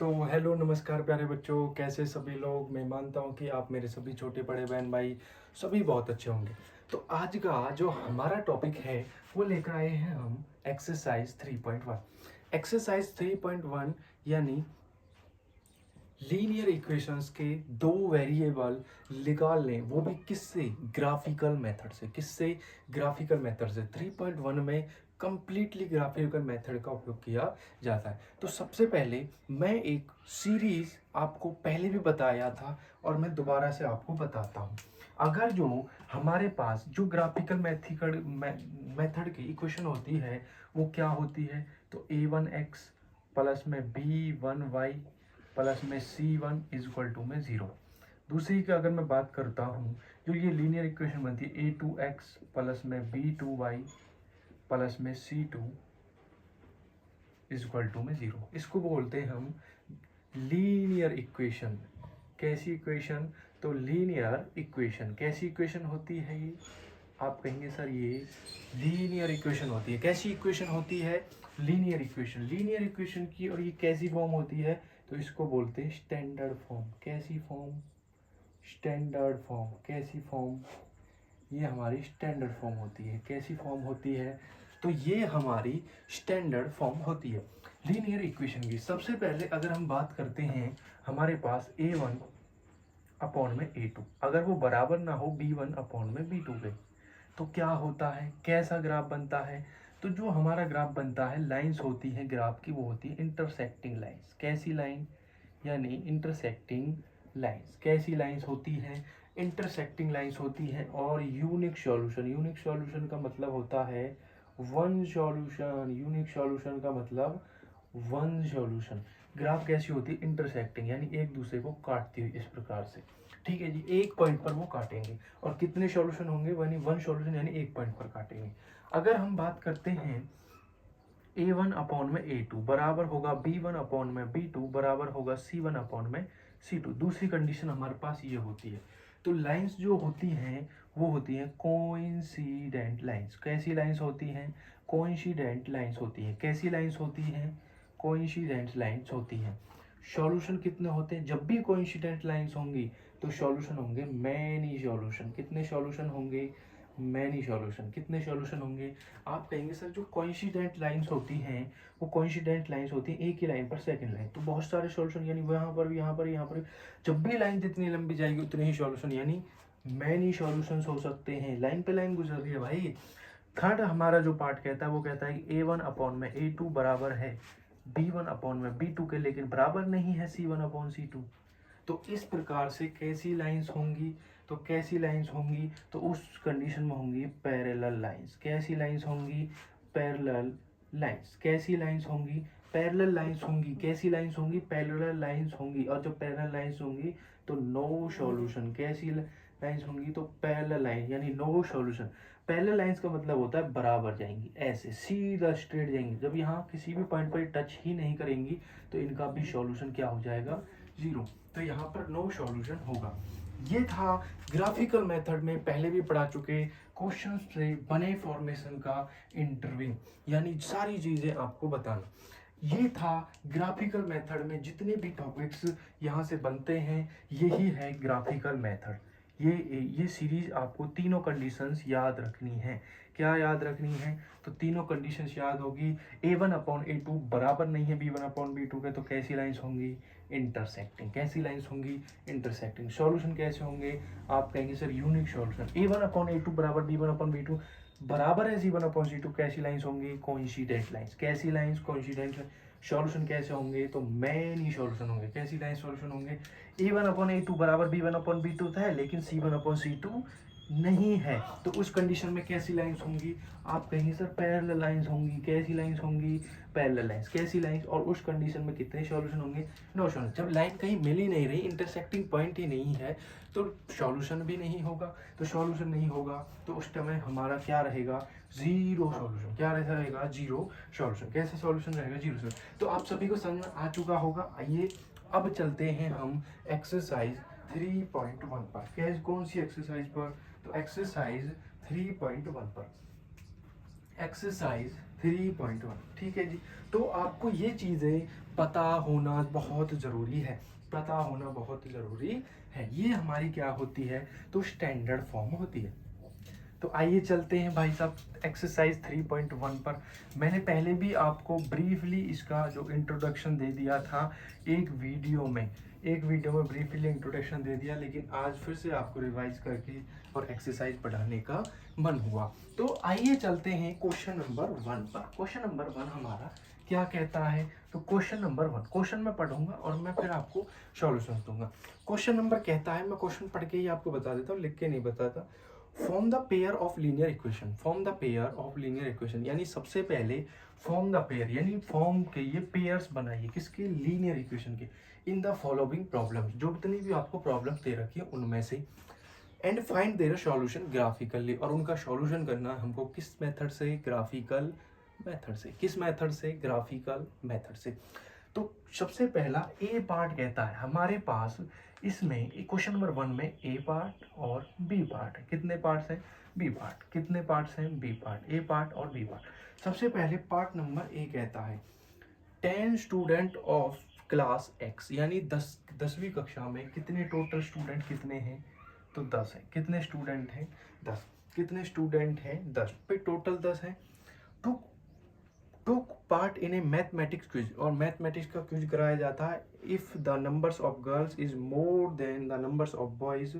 तो हेलो नमस्कार प्यारे बच्चों, कैसे सभी लोग। मैं मानता हूँ कि आप मेरे सभी छोटे बड़े बहन भाई सभी बहुत अच्छे होंगे। तो आज का जो हमारा टॉपिक है वो लेकर आए हैं हम एक्सरसाइज 3.1। एक्सरसाइज 3.1 यानी लीनियर इक्वेशंस के दो वेरिएबल निकाल लें, वो भी किससे, ग्राफिकल मेथड से। किससे, ग्राफिकल मेथड से। 3.1 में कंप्लीटली ग्राफिकल मेथड का उपयोग किया जाता है। तो सबसे पहले मैं एक सीरीज आपको पहले भी बताया था और मैं दोबारा से आपको बताता हूँ। अगर जो हमारे पास जो ग्राफिकल मेथड की इक्वेशन होती है वो क्या होती है, तो a1x प्लस में b1y प्लस में c1 इज इक्वल टू में 0। दूसरी की अगर मैं बात करता हूँ, जो ये लीनियर इक्वेशन बनती है a2x प्लस में b2y प्लस में c2 इज इक्वल टू में 0, इसको बोलते हैं हम लीनियर इक्वेशन। कैसी इक्वेशन, तो लीनियर इक्वेशन। कैसी इक्वेशन होती है ये, आप कहेंगे सर ये लीनियर इक्वेशन होती है। कैसी इक्वेशन होती है, लीनियर इक्वेशन। लीनियर इक्वेशन की और ये कैसी फॉर्म होती है, तो इसको बोलते हैं स्टैंडर्ड फॉर्म। कैसी फॉर्म, स्टैंडर्ड फॉर्म। कैसी फॉर्म, ये हमारी स्टैंडर्ड फॉर्म होती है। कैसी फॉर्म होती है, तो ये हमारी स्टैंडर्ड फॉर्म होती है लीनियर इक्वेशन की। सबसे पहले अगर हम बात करते हैं, हमारे पास a1 अपॉन में a2 अगर वो बराबर ना हो b1 अपॉन में b2 के, तो क्या होता है, कैसा ग्राफ बनता है, तो जो हमारा ग्राफ बनता है, लाइंस होती हैं ग्राफ की, वो होती है इंटरसेक्टिंग लाइंस। कैसी लाइन, यानी इंटरसेक्टिंग लाइंस। कैसी लाइंस होती हैं, इंटरसेक्टिंग लाइंस होती हैं। और यूनिक सॉल्यूशन, यूनिक सॉल्यूशन का मतलब होता है वन सॉल्यूशन। यूनिक सॉल्यूशन का मतलब वन सॉल्यूशन। ग्राफ कैसी होती है, इंटरसेक्टिंग, यानी एक दूसरे को काटती हुई इस प्रकार से। ठीक है जी, एक पॉइंट पर वो काटेंगे। और कितने सॉल्यूशन होंगे, वन सॉल्यूशन, यानी एक पॉइंट पर काटेंगे। अगर हम बात करते हैं a1 अपॉन में a2 बराबर होगा b1 अपॉन में b2 बराबर होगा c1 अपॉन में c2, दूसरी कंडीशन हमारे पास ये होती है। तो लाइंस जो होती हैं वो होती हैं कोइंसिडेंट लाइंस। कैसी लाइंस होती हैं, कोइंसिडेंट लाइंस होती हैं। कैसी लाइंस होती हैं, कोइंसिडेंट लाइंस होती हैं। सॉल्यूशन कितने होते हैं, जब भी कोइंसिडेंट लाइंस होंगी तो सॉल्यूशन होंगे मैनी सॉल्यूशन। कितने सॉल्यूशन होंगे, मैनी सॉल्यूशन। कितने सॉल्यूशन होंगे, आप कहेंगे सर जो कोइंसिडेंट लाइंस होती हैं वो कोइंसिडेंट लाइंस होती हैं एक ही लाइन पर सेकंड लाइन, तो बहुत सारे सॉल्यूशन, यानी यहाँ पर भी, यहाँ पर, यहाँ पर। जब भी लाइन जितनी लंबी जाएगी उतने ही सॉल्यूशन, यानी मैनी सॉल्यूशंस हो सकते हैं। लाइन पे लाइन गुजर रही है भाई। थर्ड हमारा जो पार्ट कहता है वो कहता है कि a1 अपॉन में a2 बराबर है b1 अपॉन में b2 के, लेकिन बराबर नहीं है c1 अपॉन c2। तो इस प्रकार से कैसी लाइंस होंगी, तो कैसी लाइंस होंगी, तो उस कंडीशन में होंगी पैरेलल लाइंस। कैसी लाइंस होंगी, पैरेलल लाइंस। कैसी लाइंस होंगी, पैरेलल लाइंस होंगी। कैसी लाइंस होंगी, पैरेलल लाइंस होंगी। और जब पैरेलल लाइंस होंगी तो नो सॉल्यूशन। कैसी लाइंस होंगी, तो पैरेलल लाइन, यानी नो सॉल्यूशन। पैरेलल लाइंस का मतलब होता है बराबर जाएंगी, ऐसे सीधा स्ट्रेट जाएंगी। जब यहाँ किसी भी पॉइंट पर टच ही नहीं करेंगी तो इनका भी सॉल्यूशन क्या हो जाएगा, जीरो। तो यहाँ पर नो सॉल्यूशन होगा। ये था ग्राफिकल मेथड में पहले भी पढ़ा चुके क्वेश्चन से बने फॉर्मेशन का इंटरव्यू, यानी सारी चीजें आपको बताना। ये था ग्राफिकल मेथड में जितने भी टॉपिक्स यहाँ से बनते हैं, यही है ग्राफिकल मेथड। ये सीरीज आपको तीनों कंडीशंस याद रखनी है। क्या याद रखनी है, तो तीनों कंडीशंस याद होगी। a1 अपॉन a2 बराबर नहीं है b1 अपॉन b2 के, तो कैसी लाइंस होंगी, इंटरसेक्टिंग। कैसी लाइंस होंगी, इंटरसेक्टिंग। सॉल्यूशन कैसे होंगे, आप कहेंगे sir unique solution. a1 upon a2 बराबर b1 अपॉन b2 बराबर है c1 अपॉन c2, कैसी लाइंस होंगी, कोइंसिडेंट लाइंस। कैसी लाइंस, कोइंसिडेंट। सॉल्यूशन कैसे होंगे, तो मैनी सॉल्यूशन होंगे। कैसी लाइन सॉल्यूशन होंगे, a1 अपॉन a2 बराबर b1 अपॉन b2 है, लेकिन c1 अपॉन c2 नहीं है, तो उस कंडीशन में कैसी लाइंस होंगी, आप कहेंगे सर पैरेलल लाइंस होंगी। कैसी लाइंस होंगी, पैरेलल लाइंस। कैसी लाइंस, और उस कंडीशन में कितने सॉल्यूशन होंगे, नो सॉल्यूशन। जब लाइन कहीं मिल ही नहीं रही, इंटरसेक्टिंग पॉइंट ही नहीं है, तो सॉल्यूशन भी नहीं होगा। तो सॉल्यूशन नहीं होगा तो उस टाइम हमारा क्या रहेगा, जीरो सॉल्यूशन। क्या रहेगा, जीरो सॉल्यूशन। कैसे सॉल्यूशन रहेगा, जीरो सॉल्यूशन। तो आप सभी को समझ में आ चुका होगा। आइए अब चलते हैं हम एक्सरसाइज 3.1 पर। कैसे, कौन सी एक्सरसाइज पर, तो एक्सरसाइज 3.1 पर। एक्सरसाइज 3.1, ठीक है जी। तो आपको ये चीज़ें पता होना बहुत ज़रूरी है, पता होना बहुत ज़रूरी है। ये हमारी क्या होती है, तो स्टैंडर्ड फॉर्म होती है। तो आइए चलते हैं भाई साहब एक्सरसाइज 3.1 पर। मैंने पहले भी आपको ब्रीफली इसका जो इंट्रोडक्शन दे दिया था एक वीडियो में, ब्रीफली इंट्रोडक्शन दे दिया, लेकिन आज फिर से आपको रिवाइज करके और एक्सरसाइज पढ़ाने का मन हुआ। तो आइए चलते हैं क्वेश्चन नंबर 1 पर। क्वेश्चन नंबर 1 हमारा क्या कहता है, तो क्वेश्चन नंबर 1 क्वेश्चन मैं पढ़ूंगा और मैं फिर आपको सॉल्यूशन दूंगा। क्वेश्चन नंबर कहता है, मैं क्वेश्चन पढ़ के ही आपको बता देता हूँ, लिख के नहीं बताता। Form the pair of linear equation, form the pair of linear equation, यानी सबसे पहले फॉर्म द पेयर, यानी फॉर्म के ये पेयर्स बनाइए, किसके, लीनियर इक्वेशन के, इन द फॉलोइंग प्रॉब्लम, जो जितनी भी आपको प्रॉब्लम दे रखी है उनमें से, and find their solution graphically, और उनका सॉल्यूशन करना हमको किस मेथड से, ग्राफिकल मेथड से, किस मेथड से, ग्राफिकल मेथड से। तो सबसे पहला ए पार्ट कहता है हमारे पास, इसमें क्वेश्चन नंबर 1 में ए पार्ट और बी पार्ट है। कितने पार्ट्स हैं, बी पार्ट। कितने पार्ट्स हैं, बी पार्ट, ए पार्ट और बी पार्ट। सबसे पहले पार्ट नंबर ए कहता है 10 स्टूडेंट ऑफ क्लास एक्स, यानी 10वीं कक्षा में कितने टोटल स्टूडेंट कितने हैं, तो 10 है। कितने स्टूडेंट हैं, 10। कितने स्टूडेंट हैं, 10 पे टोटल 10 है। Two took part in a mathematics quiz, और मैथमेटिक्स का क्विज कराया जाता है। If the numbers of girls is more than the numbers of boys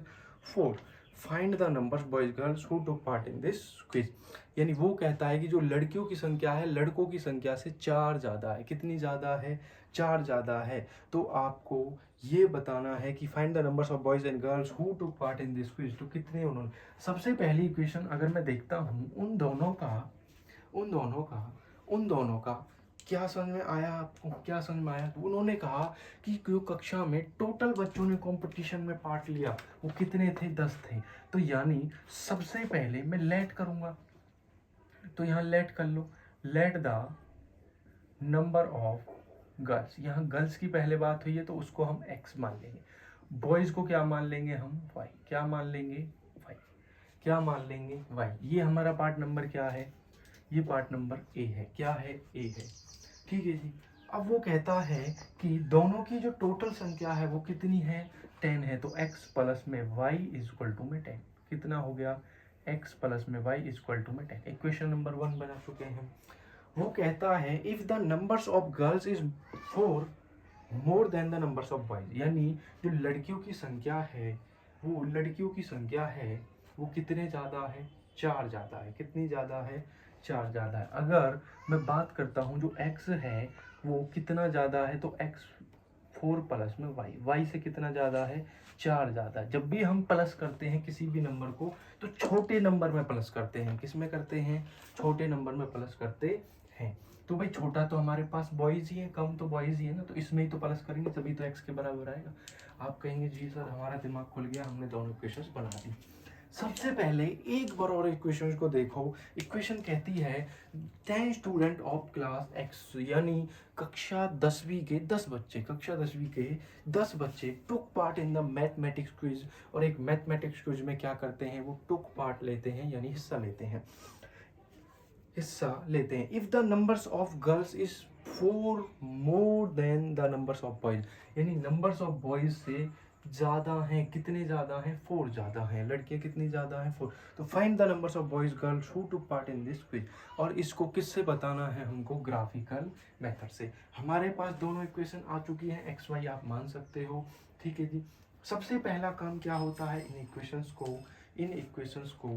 4, find the numbers boys girls who took part in this quiz. यानी वो कहता है कि जो लड़कियों की संख्या है लड़कों की संख्या से 4 ज़्यादा है। कितनी ज़्यादा है, 4 ज़्यादा है। तो आपको ये बताना है कि find the numbers of boys and girls who took part in this quiz, तो कितने उन्होंने। सबसे पहली इक्वेशन अगर मैं देखता हूँ उन दोनों का क्या समझ में आया आपको, क्या समझ में आया। तो उन्होंने कहा कि जो कक्षा में टोटल बच्चों ने कंपटीशन में पार्ट लिया वो कितने थे, 10 थे। तो यानी सबसे पहले मैं लेट करूंगा, तो यहाँ लेट कर लो, let the number of girls, यहाँ गर्ल्स की पहले बात हुई है तो उसको हम x मान लेंगे, बॉयज को क्या मान लेंगे हम, y। क्या मान लेंगे, y। क्या मान लेंगे, y। ये हमारा पार्ट नंबर क्या है, ये पार्ट नंबर ए है। क्या है, ए है, ठीक है जी। अब वो कहता है कि दोनों की जो टोटल संख्या है वो कितनी है, 10 है। तो x प्लस में y इक्वल टू में 10, कितना हो गया, x प्लस में y इक्वल टू में 10। इक्वेशन नंबर 1 बना चुके हैं। वो कहता है if the numbers of girls is 4 more than the numbers of boys, यानी जो लड़कियों की संख्या है वो कितने ज़्यादा है, 4 ज़्यादा है। कितनी ज़्यादा है, 4 ज़्यादा है। अगर मैं बात करता हूँ जो x है वो कितना ज़्यादा है, तो x 4 प्लस में y से कितना ज़्यादा है, 4 ज़्यादा है। जब भी हम प्लस करते हैं किसी भी नंबर को तो छोटे नंबर में प्लस करते हैं। किस में करते हैं, छोटे नंबर में प्लस करते हैं। तो भाई छोटा तो हमारे पास बॉयज ही है, कम तो बॉयज ही है ना, तो इसमें ही तो प्लस करेंगे तभी तो x के बराबर आएगा। आप कहेंगे जी सर हमारा दिमाग खुल गया, हमने दोनों इक्वेशंस बना दी। सबसे पहले एक बार और इक्वेशन को देखो। इक्वेशन कहती है 10 स्टूडेंट ऑफ क्लास एक्स, यानी कक्षा 10वीं के 10 बच्चे, कक्षा 10वीं के 10 बच्चे टुक part in the mathematics quiz. और एक मैथमेटिक्स क्विज में क्या करते हैं, वो टुक पार्ट लेते हैं, यानी हिस्सा लेते हैं। If the numbers of girls is 4 more than the numbers of boys, यानी नंबर्स ऑफ बॉयज से ज़्यादा हैं। कितने ज़्यादा हैं, 4 ज़्यादा हैं। लड़कियां कितनी ज़्यादा हैं, 4। तो find the numbers of boys girls who took part in this quiz. और इसको किससे बताना है हमको, ग्राफिकल मेथड से। हमारे पास दोनों इक्वेशन आ चुकी हैं, एक्स वाई आप मान सकते हो, ठीक है जी। सबसे पहला काम क्या होता है, इन इक्वेशंस को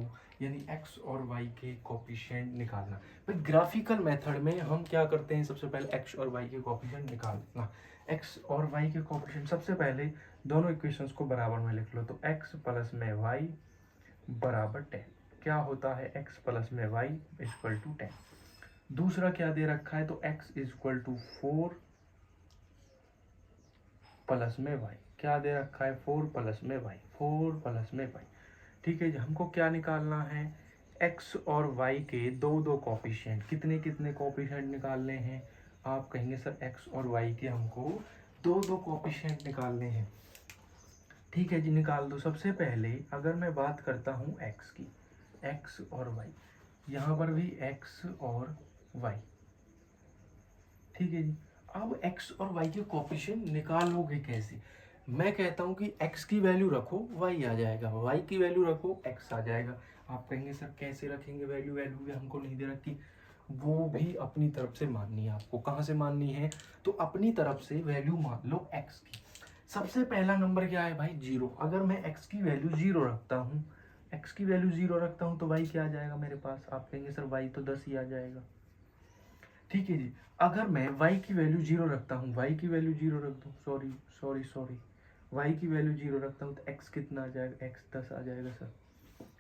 यानी x और y के कोफिशिएंट निकालना। भाई ग्राफिकल मेथड में हम क्या करते हैं, सबसे पहले x और y के कोफिशिएंट निकालना। x और y के कोफिशिएंट सबसे पहले दोनों इक्वेशंस को बराबर में लिख लो, तो x प्लस में y बराबर 10। क्या होता है, x प्लस में y इक्वल टू 10। दूसरा क्या दे रखा है, तो x इक्वल टू 4 प्लस में y। क्या दे रखा है, 4 प्लस में y। ठीक है जी। हमको क्या निकालना है, x और y के दो कोफिशिएंट। कितने कितने कोफिशिएंट निकालने हैं, आप कहेंगे सर x और y के हमको दो कोफिशिएंट निकालने हैं। ठीक है जी, निकाल दो। सबसे पहले अगर मैं बात करता हूँ x की, x और y, यहाँ पर भी x और वाई। ठीक है जी। अब एक्स और वाई के कोफिशिएंट निकालोगे कैसे? मैं कहता हूँ कि एक्स की वैल्यू रखो वाई आ जाएगा, वाई की वैल्यू रखो एक्स आ जाएगा। आप कहेंगे सर कैसे रखेंगे वैल्यू, वैल्यू भी हमको नहीं दे रखी। वो भी अपनी तरफ से माननी है आपको। कहाँ से माननी है? तो अपनी तरफ से वैल्यू मान लो एक्स की। सबसे पहला नंबर क्या है भाई? जीरो। अगर मैं एक्स की वैल्यू जीरो रखता हूँ, एक्स की वैल्यू जीरो रखता हूँ तो वाई क्या आ जाएगा मेरे पास? आप कहेंगे सर वाई तो 10 ही आ जाएगा। ठीक है जी। अगर मैं y की वैल्यू जीरो रखता हूँ, y की वैल्यू जीरो रख दूँ, सॉरी y की वैल्यू जीरो रखता हूँ तो x कितना आ जाएगा? x 10 आ जाएगा सर।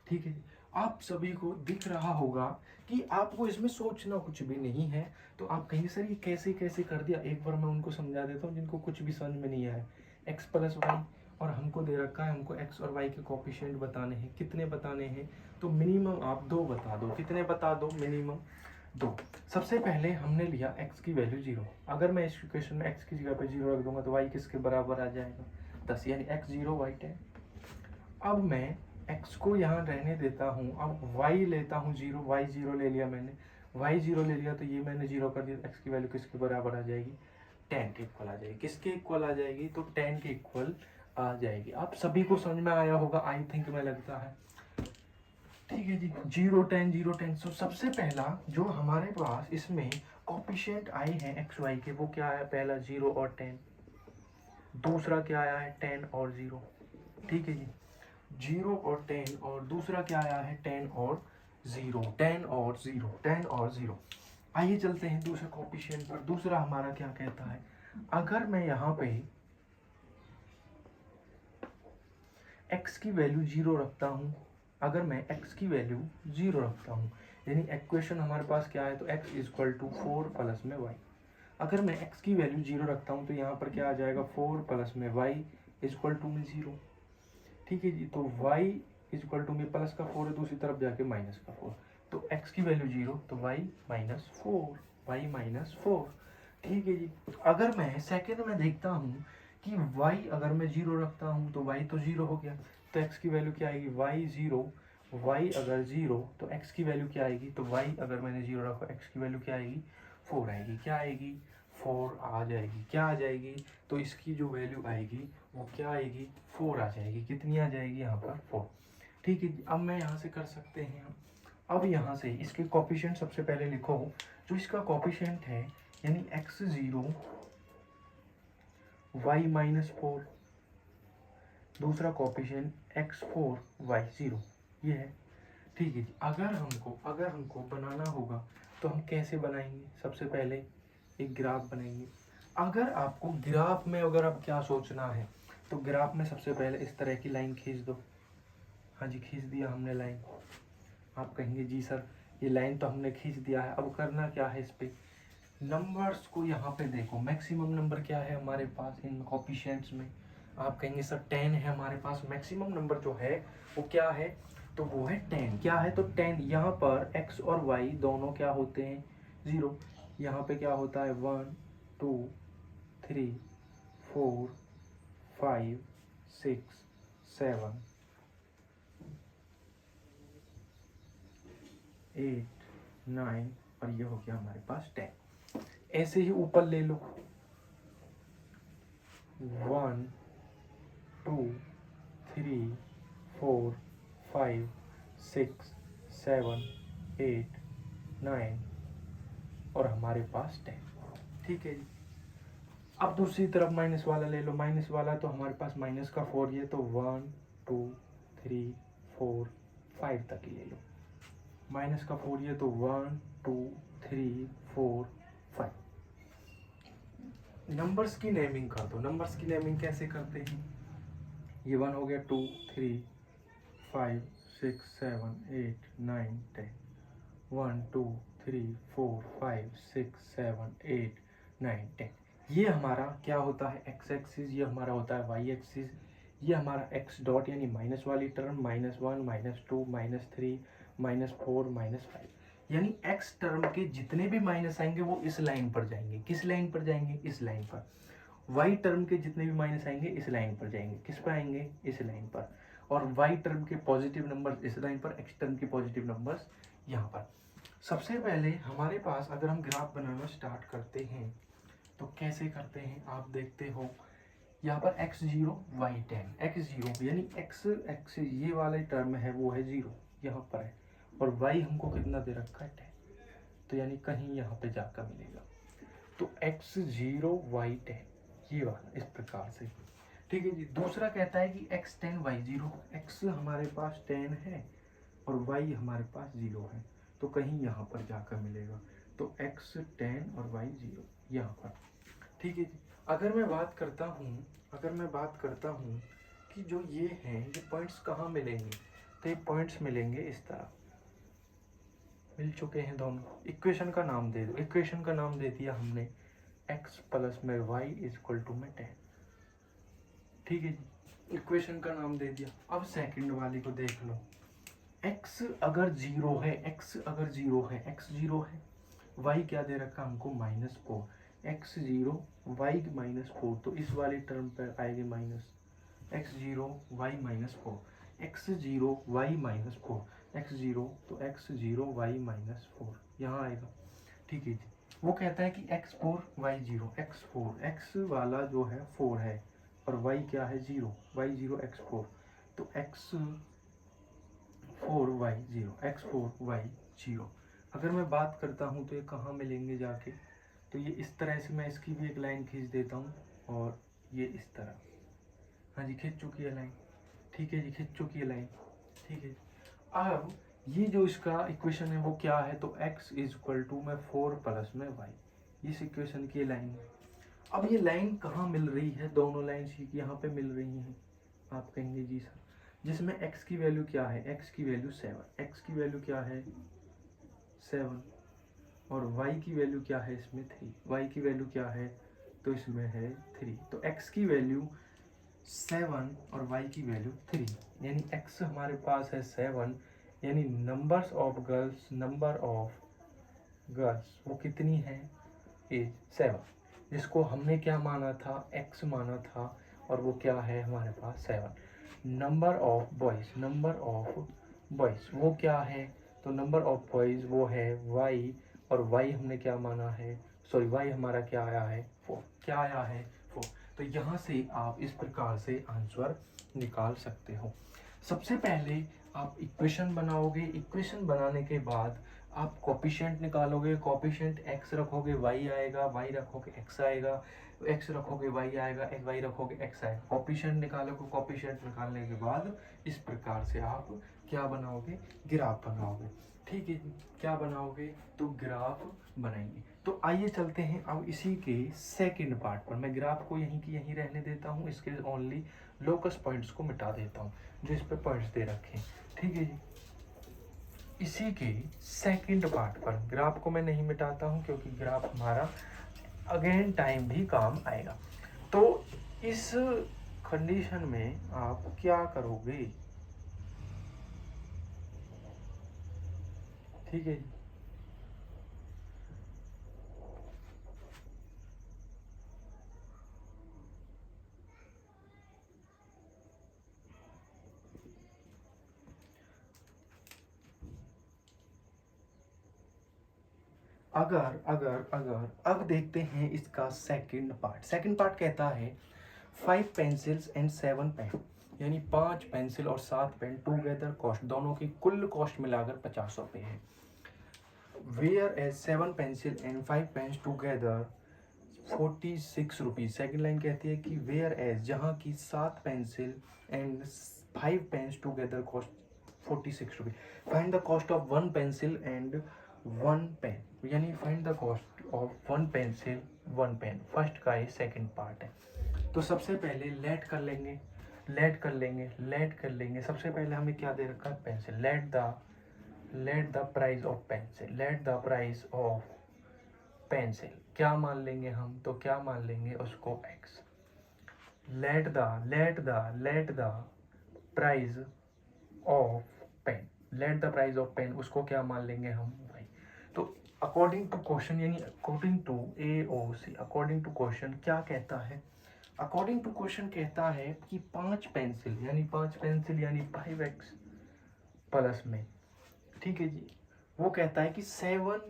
ठीक है जी। आप सभी को दिख रहा होगा कि आपको इसमें सोचना कुछ भी नहीं है। तो आप कहेंगे सर ये कैसे कैसे कर दिया? एक बार मैं उनको समझा देता हूँ जिनको कुछ भी समझ में नहीं आया। x प्लस वाई और हमको दे रखा है, हमको x और y के कोफिशिएंट बताने हैं। कितने बताने हैं? तो मिनिमम आप 2 बता दो। कितने बता दो? मिनिमम 2। सबसे पहले हमने लिया x की वैल्यू 0। अगर मैं इस इक्वेशन में x की जगह पे 0 रख दूंगा तो y किसके बराबर आ जाएगा? 10, यानी x 0 y 10। अब मैं x को यहाँ रहने देता हूँ, अब y लेता हूँ 0, y 0 ले लिया मैंने, y 0 ले लिया तो ये मैंने 0 कर दिया। x की वैल्यू किसके बराबर आ जाएगी? 10 के इक्वल आ जाएगी। किसके इक्वल आ जाएगी? तो 10 के इक्वल आ जाएगी। आप सभी को समझ में आया होगा आई थिंक, में लगता है। ठीक है जी। 0 10 0 10। सो सबसे पहला जो हमारे पास इसमें कोफिशिएंट आए हैं एक्स वाई के, वो क्या आया? पहला 0 और 10। दूसरा क्या आया है? 10 और 0। ठीक है जी। 0 और 10 और दूसरा क्या आया है? 10 और 0, 10 और 0, 10 और 0। आइए चलते हैं दूसरे कोफिशिएंट पर। दूसरा हमारा क्या कहता है? अगर मैं यहाँ पे x की वैल्यू 0 रखता हूँ, अगर मैं x की वैल्यू 0 रखता हूँ, यानी इक्वेशन हमारे पास क्या है? तो x इक्वल टू 4 प्लस में y। अगर मैं x की वैल्यू 0 रखता हूँ तो यहाँ पर क्या आ जाएगा? 4 प्लस में y इक्वल टू में 0। ठीक है जी। तो y इक्वल टू में प्लस का 4 है, दूसरी तरफ जाके माइनस का 4। तो x की वैल्यू 0 तो y माइनस 4, y माइनस 4। ठीक है जी। अगर मैं सेकेंड में देखता हूँ कि y अगर मैं 0 रखता हूँ तो y तो 0 हो गया, तो x की वैल्यू क्या आएगी? y 0। y अगर 0 तो x की वैल्यू क्या आएगी? तो y अगर मैंने 0 रखा, x की वैल्यू क्या आएगी? 4 आएगी। क्या आएगी? 4 आ जाएगी। क्या आ जाएगी? तो इसकी जो वैल्यू आएगी वो क्या आएगी? 4 आ जाएगी। कितनी आ जाएगी यहाँ पर? 4। ठीक है। अब मैं यहाँ से कर सकते हैं, अब यहाँ से इसके कोफिशिएंट सबसे पहले लिखो। जो इसका कोफिशिएंट है यानी x 0 y माइनस 4, दूसरा कोफिशिएंट x 4 y 0, ये है। ठीक है जी। अगर हमको बनाना होगा तो हम कैसे बनाएंगे? सबसे पहले एक ग्राफ बनाएंगे। अगर आपको ग्राफ में अगर आप क्या सोचना है तो ग्राफ में सबसे पहले इस तरह की लाइन खींच दो। हाँ जी, खींच दिया हमने लाइन। आप कहेंगे जी सर ये लाइन तो हमने खींच दिया है, अब करना क्या है? इस पे नंबर्स को यहाँ पे देखो। मैक्सिमम नंबर क्या है हमारे पास इन कोफिशिएंट्स में? आप कहेंगे सर 10 है हमारे पास। मैक्सिमम नंबर जो है वो क्या है? तो वो है 10। क्या है? तो 10। यहाँ पर x और y दोनों क्या होते हैं? 0। यहाँ पे क्या होता है? 1 2 3 4 5 6 7 8 9 और ये हो गया हमारे पास 10। ऐसे ही ऊपर ले लो। 1 2 3 4 5 6 7 8 9 और हमारे पास 10। ठीक है जी। अब दूसरी तरफ माइनस वाला ले लो। माइनस वाला तो हमारे पास माइनस का 4, ये तो 1 2 3 4 5 तक ही ले लो। माइनस का 4, ये तो 1 2 3 4 5। नंबर्स की नेमिंग कर दो। नंबर्स की नेमिंग कैसे करते हैं? ये 1 हो गया, 2 3 5 6 7 8 9 10। 1 2 3 4 5 6 7 8 9 10। ये हमारा क्या होता है? X axis. ये हमारा होता है वाई एक्सिस। ये हमारा एक्स डॉट यानी माइनस वाली टर्म, -1 -2 -3 -4 -5, यानी एक्स टर्म के जितने भी माइनस आएंगे वो इस लाइन पर जाएंगे। किस लाइन पर जाएंगे? इस लाइन पर। वाई टर्म के जितने भी माइनस आएंगे इस लाइन पर जाएंगे। किस पर आएंगे? इस लाइन पर। और वाई टर्म के पॉजिटिव नंबर्स इस लाइन पर, एक्स टर्म के पॉजिटिव नंबर्स यहाँ पर। सबसे पहले हमारे पास अगर हम ग्राफ बनाना स्टार्ट करते हैं तो कैसे करते हैं आप देखते हो। यहाँ पर x0 y10 x0 यानी x ये वाला टर्म है वो है 0 यहाँ पर है, और y हमको कितना दे रखा है 10, तो यानी कहीं यहाँ पे जाकर मिलेगा। तो x0 y10 ये वाला इस प्रकार से, ठीक है जी। दूसरा कहता है कि x10 y0, x हमारे पास 10 है और y हमारे पास 0 है, तो कहीं यहाँ पर जाकर मिलेगा। तो x10 और y0 यहाँ पर, ठीक है जी। अगर मैं बात करता हूँ कि जो ये हैं ये पॉइंट्स कहाँ मिलेंगे, तो ये पॉइंट्स मिलेंगे इस तरह, मिल चुके हैं दोनों। इक्वेशन का नाम दे दो, इक्वेशन का नाम दे दिया हमने x प्लस में y इज इक्वल टू में 10, ठीक है जी। इक्वेशन का नाम दे दिया। अब सेकंड वाली को देख लो, x अगर 0 है, x अगर 0 है, x 0 है, y क्या दे रखा हमको -4, x0 y -4, तो इस वाली टर्म पर आएगी minus x0 y -4, x0 y -4, x0 तो x0 y -4 यहाँ आएगा, ठीक है जी। वो कहता है कि x4 y0, x4 x वाला जो है 4 है और y क्या है 0, y0 x4, तो x4 y0, x4 y0। अगर मैं बात करता हूँ तो ये कहाँ मिलेंगे जाके, तो ये इस तरह से मैं इसकी भी एक लाइन खींच देता हूँ और ये इस तरह, हाँ जी खींच चुकी है लाइन, ठीक है जी खींच चुकी है लाइन, ठीक है। अब ये जो इसका इक्वेशन है वो क्या है, तो x इज इक्वल टू में 4 प्लस में y, इस इक्वेशन की लाइन है। अब ये लाइन कहाँ मिल रही है, दोनों लाइन यहाँ पे मिल रही हैं। आप कहेंगे जी सर, जिसमें x की वैल्यू क्या है, x की वैल्यू 7, x की वैल्यू क्या है 7, और y की वैल्यू क्या है इसमें 3, y की वैल्यू क्या है, तो इसमें है 3, तो x की वैल्यू 7 और y की वैल्यू 3, यानी x हमारे पास है 7, यानी नंबर ऑफ गर्ल्स वो कितनी है, एज 7, जिसको हमने क्या माना था x माना था, और वो क्या है हमारे पास 7। नंबर ऑफ बॉयज़ वो क्या है, तो नंबर ऑफ बॉयज़ वो है y, और y हमने क्या माना है, सॉरी y हमारा क्या आया है 4, क्या आया है 4। तो यहाँ से आप इस प्रकार से आंसर निकाल सकते हो। सबसे पहले आप इक्वेशन बनाओगे, इक्वेशन बनाने के बाद आप कोफिशिएंट निकालोगे, कोफिशिएंट x रखोगे y आएगा, y रखोगे x आएगा, x रखोगे y आएगा, y रखोगे x आएगा। कोफिशिएंट निकालोगे, कोफिशिएंट निकालने के बाद इस प्रकार से आप क्या बनाओगे, ग्राफ बनाओगे, ठीक है। क्या बनाओगे, तो ग्राफ बनाएंगे। तो आइए चलते हैं अब इसी के सेकंड पार्ट पर। मैं ग्राफ को यहीं की यहीं रहने देता हूँ, इसके ओनली लोकस पॉइंट्स को मिटा देता हूँ जो इस पे पॉइंट्स दे रखे हैं, ठीक है जी। इसी के सेकंड पार्ट पर ग्राफ को मैं नहीं मिटाता हूँ क्योंकि ग्राफ हमारा अगेन टाइम भी काम आएगा। तो इस कंडीशन में आप क्या करोगे, ठीक है जी। अगर अगर अगर अब देखते हैं इसका सेकंड पार्ट। सेकंड पार्ट कहता है 5 पेंसिल्स एंड 7 पेन, यानी 5 पेंसिल और 7 पेन टूगेदर कॉस्ट, दोनों की कुल कॉस्ट मिलाकर 50 रुपये है। Whereas 7 pencil and 5 pens together 46 rupees. Second line कहती है कि वेयर एज, जहाँ की 7 pencil and 5 pens together cost 46 rupees. Find the cost of 1 pencil and 1 pen, यानी find the cost of 1 pencil 1 pen. First का ये second part है। तो सबसे पहले लेट कर लेंगे। सबसे पहले हमें क्या दे रखा है, pencil. Late the price of pencil, late the price of pencil क्या मान लेंगे हम, तो क्या मान लेंगे उसको x। Let the price of pen, let the price of pen उसको क्या मान लेंगे हम y। तो अकॉर्डिंग टू क्वेश्चन, यानी according to AOC, according to question क्या कहता है, अकॉर्डिंग टू क्वेश्चन कहता है कि 5 पेंसिल यानी 5x प्लस में, ठीक है जी, वो कहता है कि 7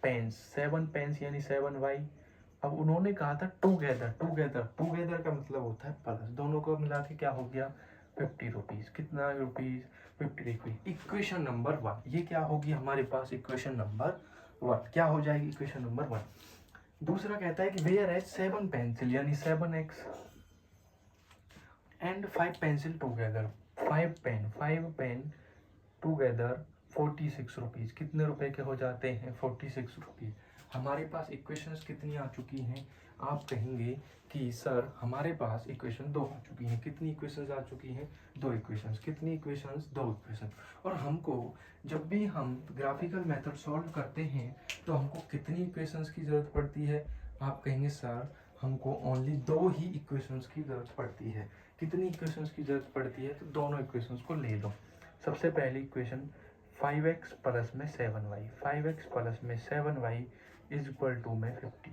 पेन्स यानी 7y। अब उन्होंने कहा था टूगेदर, टूगेदर का मतलब होता है प्लस, दोनों को मिला के क्या हो गया 50 रुपीज़, कितना रुपीज़ 50 रुपीज़। इक्वेशन नंबर 1 ये क्या होगी हमारे पास, इक्वेशन नंबर 1 क्या हो जाएगी, इक्वेशन नंबर 1। दूसरा कहता है कि वेयर एज 7 पेंसिल यानी 7x and 5 pencil together, 5 pen together 46 rupees, कितने रुपए के हो जाते हैं 46 रुपीज़। हमारे पास इक्वेशंस कितनी आ चुकी हैं, आप कहेंगे कि सर हमारे पास इक्वेशन 2 आ चुकी हैं। कितनी इक्वेशंस आ चुकी हैं, 2 इक्वेशंस। कितनी इक्वेशंस, 2 इक्वेशन। और हमको जब भी हम ग्राफिकल मेथड सॉल्व करते हैं तो हमको कितनी इक्वेशंस की ज़रूरत पड़ती है, आप कहेंगे सर हमको ओनली 2 ही इक्वेशंस की ज़रूरत पड़ती है। कितनी इक्वेशंस की ज़रूरत पड़ती है, तो दोनों इक्वेशंस को ले लो। सबसे पहली इक्वेशन 5x प्लस में 7y, 5x प्लस में 7y इज इक्वल टू में 50,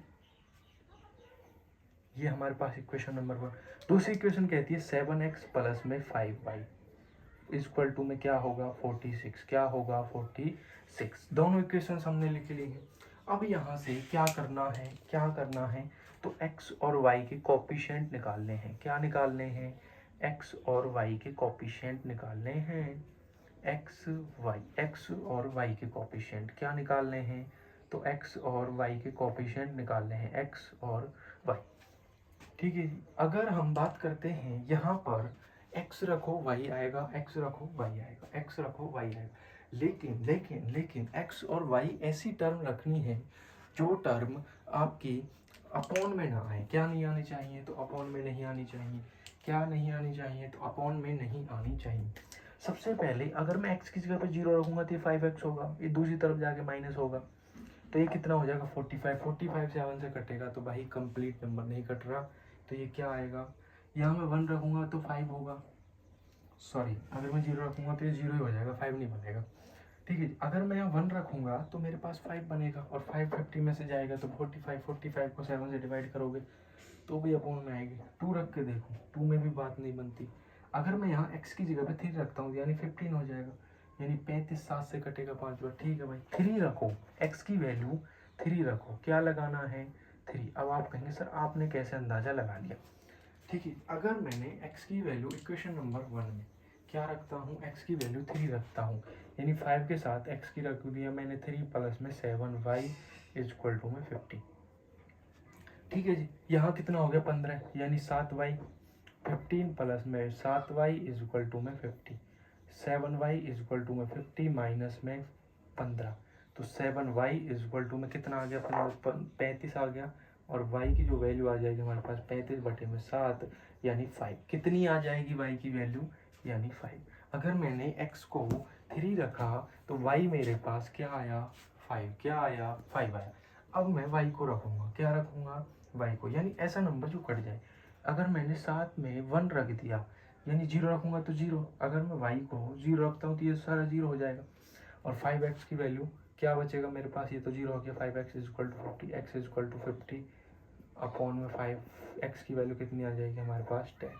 ये हमारे पास इक्वेशन नंबर 1। दूसरी इक्वेशन कहती है 7x प्लस में 5y इज इक्वल टू में क्या होगा 46, क्या होगा 46। दोनों इक्वेशंस हमने लिख ली हैं। अब यहाँ से क्या करना है, क्या करना है, तो x और y के कोफिशिएंट निकालने हैं। क्या निकालने हैं, x और y के कोफिशिएंट निकालने हैं। x और y के कोफिशिएंट क्या निकालने हैं, तो x और y के कोफिशिएंट निकालने हैं, x और y। ठीक है जी। अगर हम बात करते हैं यहाँ पर x रखो y आएगा, x रखो y आएगा, x रखो y आएगा। लेकिन लेकिन लेकिन x और y ऐसी टर्म रखनी है जो टर्म आपकी अपॉन में ना आए। क्या नहीं आनी चाहिए, तो अपॉन में नहीं आनी चाहिए। क्या नहीं आनी चाहिए, तो अपॉन में नहीं आनी चाहिए। सबसे पहले अगर मैं x की जगह पे 0 रखूंगा तो ये 5x होगा, ये दूसरी तरफ जाके माइनस होगा, तो ये कितना हो जाएगा 45। 45 7 से कटेगा तो भाई कंप्लीट नंबर नहीं कट रहा, तो ये क्या आएगा, यहाँ मैं 1 रखूंगा तो 5 होगा, सॉरी अगर मैं 0 रखूंगा तो ये 0 ही हो जाएगा, 5 नहीं बनेगा। ठीक है, अगर मैं यहाँ 1 रखूंगा तो मेरे पास 5 बनेगा, और 5 50 में से जाएगा तो 45, 45 को 7 से डिवाइड करोगे तो भी अपोन में आएगी। 2 रख के देखो, 2 में भी बात नहीं बनती। अगर मैं यहाँ x की जगह पे 3 रखता हूँ यानी 15 हो जाएगा, यानी 35 7 से कटेगा 5 बार। ठीक है भाई, 3 रखो, x की वैल्यू 3 रखो, क्या लगाना है 3। अब आप कहेंगे सर आपने कैसे अंदाज़ा लगा लिया। ठीक है, अगर मैंने x की वैल्यू इक्वेशन नंबर 1 में क्या रखता हूँ, x की वैल्यू 3 रखता हूँ, यानी 5 के साथ x की रख दिया मैंने 3 प्लस में 7y इज इक्वल टू में 50। ठीक है जी, यहाँ कितना हो गया 15, यानी 7y, 15 प्लस में 7y इज इक्वल टू में 50, 7y इज इक्वल टू में 50 माइनस में 15, तो 7y इज इक्वल टू में कितना आ गया 35 आ गया, और y की जो वैल्यू आ जाएगी हमारे पास 35/7 यानी 5। कितनी आ जाएगी y की वैल्यू, यानी 5। अगर मैंने x को 3 रखा तो y मेरे पास क्या आया 5, क्या आया 5 आया। अब मैं y को रखूँगा, क्या रखूँगा y को, यानी ऐसा नंबर जो कट जाए। अगर मैंने साथ में 1 रख दिया यानी 0 रखूँगा तो 0, अगर मैं y को 0 रखता हूँ तो ये सारा 0 हो जाएगा, और 5x की वैल्यू क्या बचेगा मेरे पास, ये तो 0 हो गया, 5x is equal to 50, x is equal to 50 upon में 5x की वैल्यू कितनी आ जाएगी हमारे पास 10।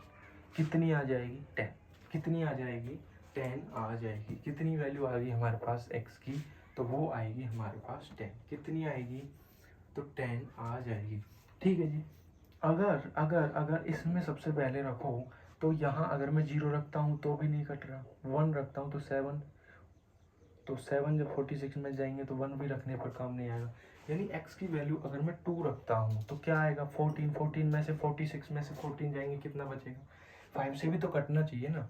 कितनी आ जाएगी 10, कितनी आ जाएगी 10 आ जाएगी। कितनी वैल्यू आ गई हमारे पास x की, तो वो आएगी हमारे पास 10। कितनी आएगी, तो 10 आ जाएगी। ठीक है जी। अगर अगर अगर इसमें सबसे पहले रखो तो यहाँ अगर मैं 0 रखता हूँ तो भी नहीं कट रहा, 1 रखता हूँ तो 7, तो 7 जब 46 में जाएंगे तो 1 भी रखने पर काम नहीं आएगा। यानी x की वैल्यू अगर मैं 2 रखता हूँ तो क्या आएगा 14, 14 में से 46 में से 14 जाएंगे, कितना बचेगा 5 से भी तो कटना चाहिए ना,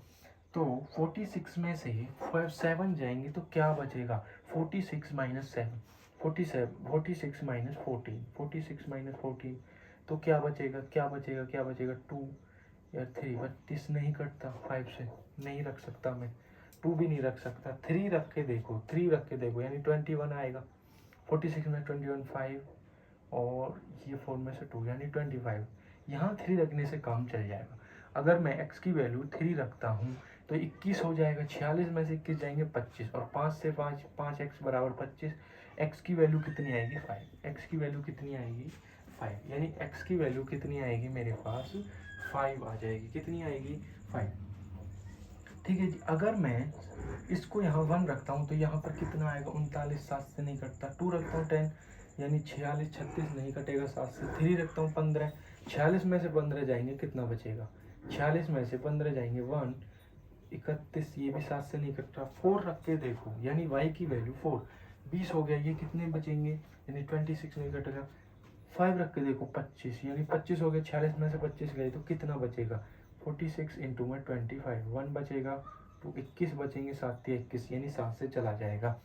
तो 46 में से 7 जाएंगे तो क्या बचेगा 46 माइनस 7, 46 माइनस 14, 46 माइनस 14, तो क्या बचेगा, क्या बचेगा, क्या बचेगा 2 या 3। 32 नहीं कटता 5 से, नहीं रख सकता मैं, 2 भी नहीं रख सकता, 3 रख के देखो, 3 रख के देखो यानी 21 आएगा। 46 में 21 5, और ये 4 में से 2 यानी 25। यहाँ 3 रखने से काम चल जाएगा। अगर मैं x की वैल्यू 3 रखता हूँ तो 21 हो जाएगा, 46 में से 21 जाएंगे 25, और 5 से 5x बराबर 25। x की वैल्यू कितनी आएगी 5, x की वैल्यू कितनी आएगी 5, यानी x की वैल्यू कितनी आएगी मेरे पास 5 आ जाएगी। कितनी आएगी 5। ठीक है जी। अगर मैं इसको यहाँ 1 रखता हूँ तो यहाँ पर कितना आएगा, 39, 7 से नहीं कटता। 2 रखता हूँ 10 यानी 46, 36 नहीं कटेगा 7 से। 3 रखता हूँ 15, 46 में से 15 जाएंगे कितना बचेगा, 46 में से 15 जाएंगे 1, 31, ये भी 7 से नहीं कटता। 4 रख के देखो यानी y की वैल्यू 4, 20 हो गया, ये कितने बचेंगे यानी 26 नहीं कटेगा। 5 रख के देखो 25 यानी 25 हो गया, 46 में से 25 गए तो कितना बचेगा, 46 इंटू में 25, 1 बचेगा, तो 21 बचेंगे, 7 या 21 यानी 7 से चला जाएगा।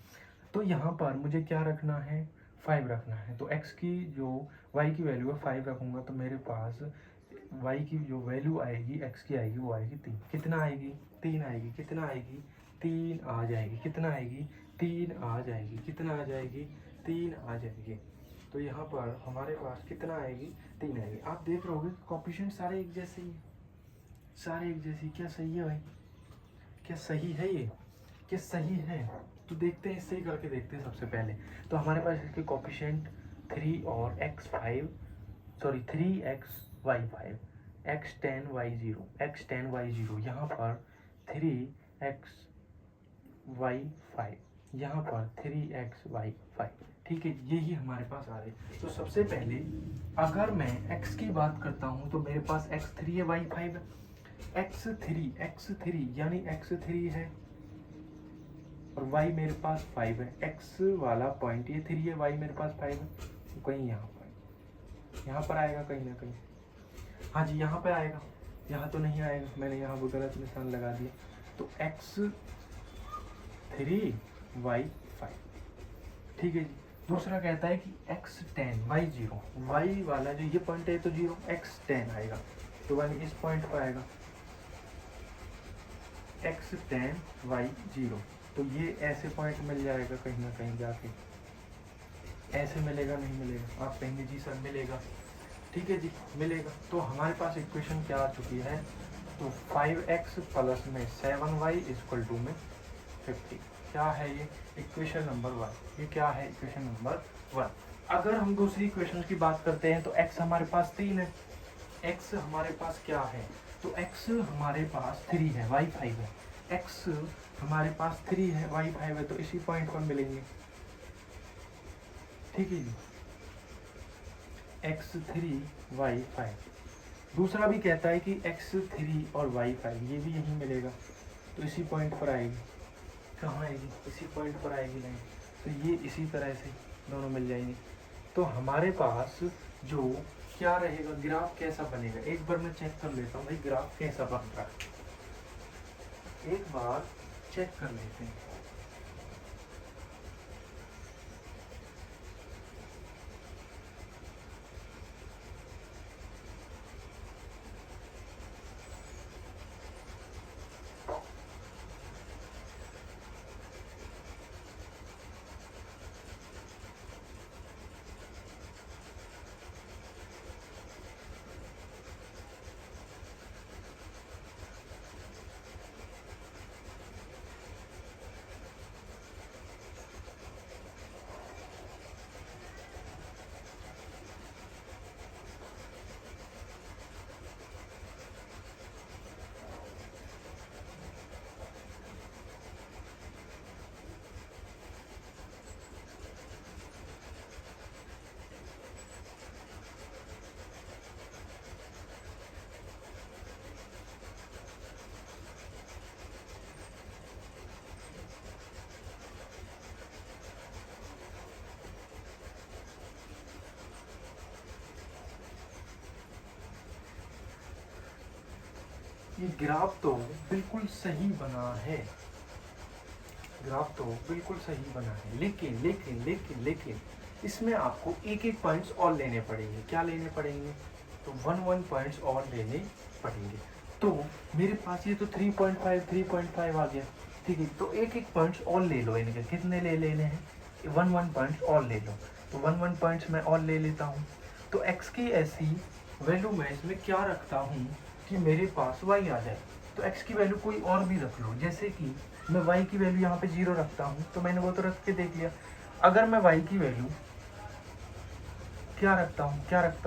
तो यहाँ पर मुझे क्या रखना है, 5 रखना है। तो x की जो y की वैल्यू है 5 रखूँगा तो मेरे पास y की जो वैल्यू आएगी x की आएगी वो आएगी 3। कितना आएगी, 3 आएगी। कितना आएगी, 3 आ जाएगी। कितना आएगी, 3 आ जाएगी। कितना आ जाएगी, 3 आ जाएगी। तो यहाँ पर हमारे पास कितना आएगी, 3 आएगी। आप देख रहोगे कोएफिशिएंट सारे एक जैसे ही, सारे एक जैसे। क्या सही है भाई, क्या सही है ये, क्या सही है? तो देखते हैं, इससे ही करके देखते हैं सबसे पहले। तो हमारे पास इसके कोएफिशिएंट 3 और x5 sorry 3xy5 x10y0 x10y0, यहाँ पर 3xy5, यहाँ पर 3xy5। ठीक है, यही हमारे पास आ रहे। तो सबसे पहले अगर मैं x की बात करता हूँ तो मेरे पास x3 है, y5 है। x3 यानी x3 है और y मेरे पास 5 है। x वाला पॉइंट ये 3 है, y मेरे पास 5 है, तो कहीं यहाँ पर आएगा कहीं ना कहीं। हाँ जी, यहाँ पे आएगा, यहाँ तो नहीं आएगा, मैंने यहाँ वो गलत निशान लगा दिया। तो x3 y5। ठीक है जी। दूसरा कहता है कि x10 y0, y वाला जो ये पॉइंट है तो 0, x10 आएगा तो यानी इस पॉइंट पर आएगा x10 y0। तो ये ऐसे पॉइंट मिल जाएगा कहीं ना कहीं जाके, ऐसे मिलेगा नहीं मिलेगा, आप कहेंगे जी सर मिलेगा। ठीक है जी, मिलेगा। तो हमारे पास इक्वेशन क्या आ चुकी है, तो 5x प्लस में 7y इक्वल टू में 50। क्या है ये, इक्वेशन नंबर 1। ये क्या है, इक्वेशन नंबर 1। अगर हम दूसरी इक्वेशन की बात करते हैं तो x हमारे पास 3 है, x हमारे पास क्या है, तो x हमारे पास 3 है, y 5 है। x हमारे पास 3 है, y 5 है, तो इसी पॉइंट पर मिलेंगे। ठीक है जी, x3 y 5। दूसरा भी कहता है कि x3 और y 5 ये भी यहीं मिलेगा, तो इसी पॉइंट पर आएगी। कहाँ आएगी, इसी पॉइंट पर आएगी नहीं, तो ये इसी तरह से दोनों मिल जाएंगे। तो हमारे पास जो क्या रहेगा, ग्राफ कैसा बनेगा, एक बार मैं चेक कर लेता हूँ भाई ग्राफ कैसा बन रहा है, एक बार चेक कर लेते हैं। ये ग्राफ तो बिल्कुल सही बना है, ग्राफ तो बिल्कुल सही बना है, लेकिन लेकिन लेकिन लेकिन इसमें आपको एक एक पॉइंट्स और लेने पड़ेंगे। क्या लेने पड़ेंगे, तो 1 पॉइंट्स और लेने पड़ेंगे। तो मेरे पास ये तो 3.5 आ गया। ठीक है, तो एक एक पॉइंट्स और ले लो, इनके कितने ले लेने हैं, 1 पॉइंट्स और ले लो। तो 1 पॉइंट्स मैं और ले लेता हूँ। तो x की ऐसी वैल्यू मैं इसमें क्या रखता हूँ कि मेरे पास y आ जाए। तो x की वैल्यू कोई और भी रख लो, जैसे कि मैं y की वैल्यू यहाँ पे 0 रखता हूँ, तो मैंने वो तो रख के देख लिया। अगर मैं y की वैल्यू क्या रखता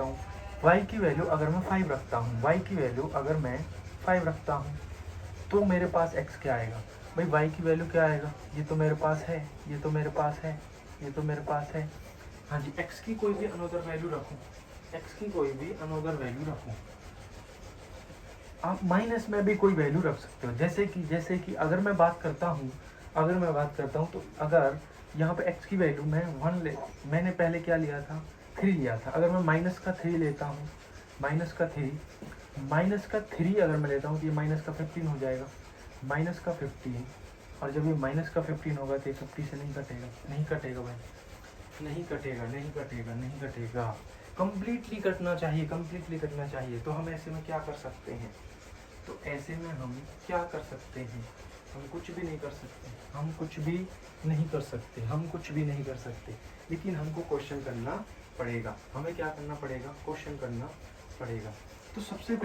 हूँ, y की वैल्यू अगर मैं 5 रखता हूँ, y की वैल्यू अगर मैं 5 रखता हूँ, तो मेरे पास x क्या आएगा भाई, y की वैल्यू क्या आएगा, ये तो मेरे पास है, ये तो मेरे पास है, ये तो मेरे पास है। हाँ जी, x की कोई भी अनदर वैल्यू रखूँ, x की कोई भी अनदर वैल्यू रखूँ, आप माइनस में भी कोई वैल्यू रख सकते हो। जैसे कि अगर मैं बात करता हूँ तो अगर यहाँ पे x की वैल्यू मैं मैंने पहले क्या लिया था, 3 लिया था। अगर मैं माइनस का 3 लेता हूँ, माइनस का 3 अगर मैं लेता हूँ तो ये माइनस का 15 हो जाएगा, माइनस का 15। और जब ये माइनस का 15 होगा तो ये 50 से नहीं कटेगा भाई, नहीं कटेगा। कंप्लीटली कटना चाहिए। तो हम ऐसे में क्या कर सकते हैं, हम कुछ भी नहीं कर सकते, लेकिन हमको क्वेश्चन करना पड़ेगा। हमें क्या करना पड़ेगा, क्वेश्चन करना पड़ेगा। तो सबसे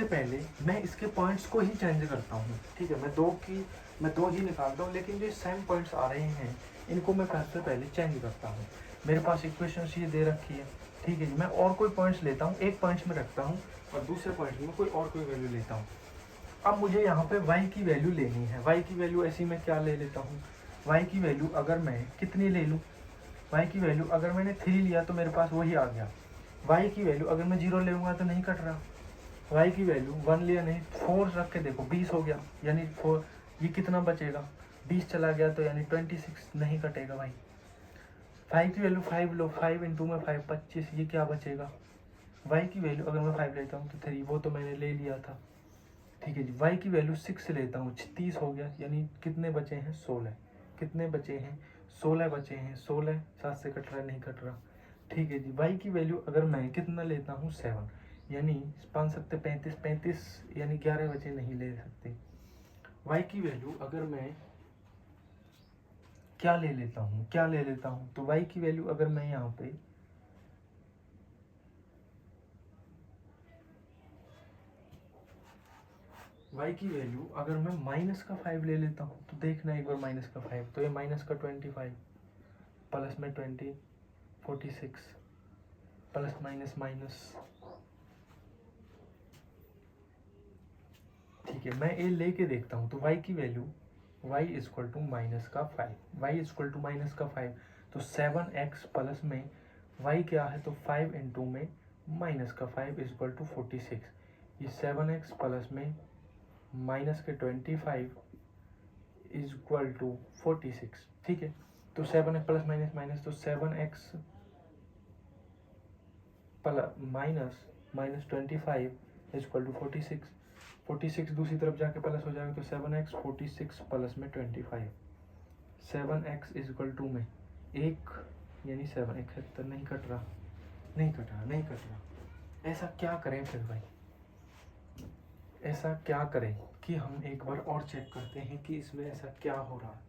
पहले मैं इसके पॉइंट्स को ही चेंज करता हूँ, ठीक है। मैं दो ही निकालता हूँ, लेकिन जो सेम पॉइंट्स आ रहे हैं इनको मैं सबसे पहले चेंज करता हूँ। मेरे पास इक्वेशन ये दे रखी है, ठीक है जी। मैं और कोई पॉइंट्स लेता हूँ, एक पॉइंट्स में रखता हूँ और दूसरे पॉइंट में कोई वैल्यू लेता हूँ। अब मुझे यहाँ पे y की वैल्यू लेनी है। y की वैल्यू ऐसी मैं क्या ले लेता हूँ, y की वैल्यू अगर मैं कितनी ले लूँ, y की वैल्यू अगर मैंने 3 लिया तो मेरे पास वही आ गया। y की वैल्यू अगर मैं 0 लूँगा तो नहीं कट रहा। y की वैल्यू 1 लिया, नहीं 4 रख के देखो, 20 हो गया, यानी 4, ये कितना बचेगा, 20 चला गया तो यानी 26, नहीं कटेगा भाई। 5 की वैल्यू 5 लो, 5 इंटू में 5 25, ये क्या बचेगा। y की वैल्यू अगर मैं 5 लेता हूँ तो 3, वो तो मैंने ले लिया था, ठीक है जी। y की वैल्यू 6 लेता हूँ, 30 हो गया, यानी कितने बचे हैं, 16। कितने बचे हैं, 16 बचे हैं। 16 7 से कट रहा, नहीं कट रहा, ठीक है जी। y की वैल्यू अगर मैं कितना लेता हूँ, 7, यानी 5 7 35, यानी 11 बचे, नहीं ले सकते। y की वैल्यू अगर मैं क्या ले लेता हूँ, तो y की वैल्यू अगर मैं यहाँ पे y की वैल्यू अगर मैं माइनस का 5 ले लेता हूँ तो देखना एक बार, माइनस का 5 तो ये माइनस का 25 प्लस में 20 46 प्लस माइनस माइनस, ठीक है। मैं ये लेके देखता हूँ तो y की value y equal to minus का 5, तो 7x प्लस में y क्या है, तो 5 इंटू में माइनस का 5 इक्वल टू 46। ये 7x प्लस में माइनस के 25 इक्वल टू 46, ठीक है। तो 7x प्लस माइनस तो 7x माइनस 25 इक्वल टू 46 दूसरी तरफ जाके प्लस हो जाएगा, तो 7x 46 प्लस में 25, 7x इक्वल टू में 1, यानी 7 71, नहीं कट रहा। ऐसा क्या करें फिर भाई, ऐसा क्या करें कि हम एक बार और चेक करते हैं कि इसमें ऐसा क्या हो रहा है।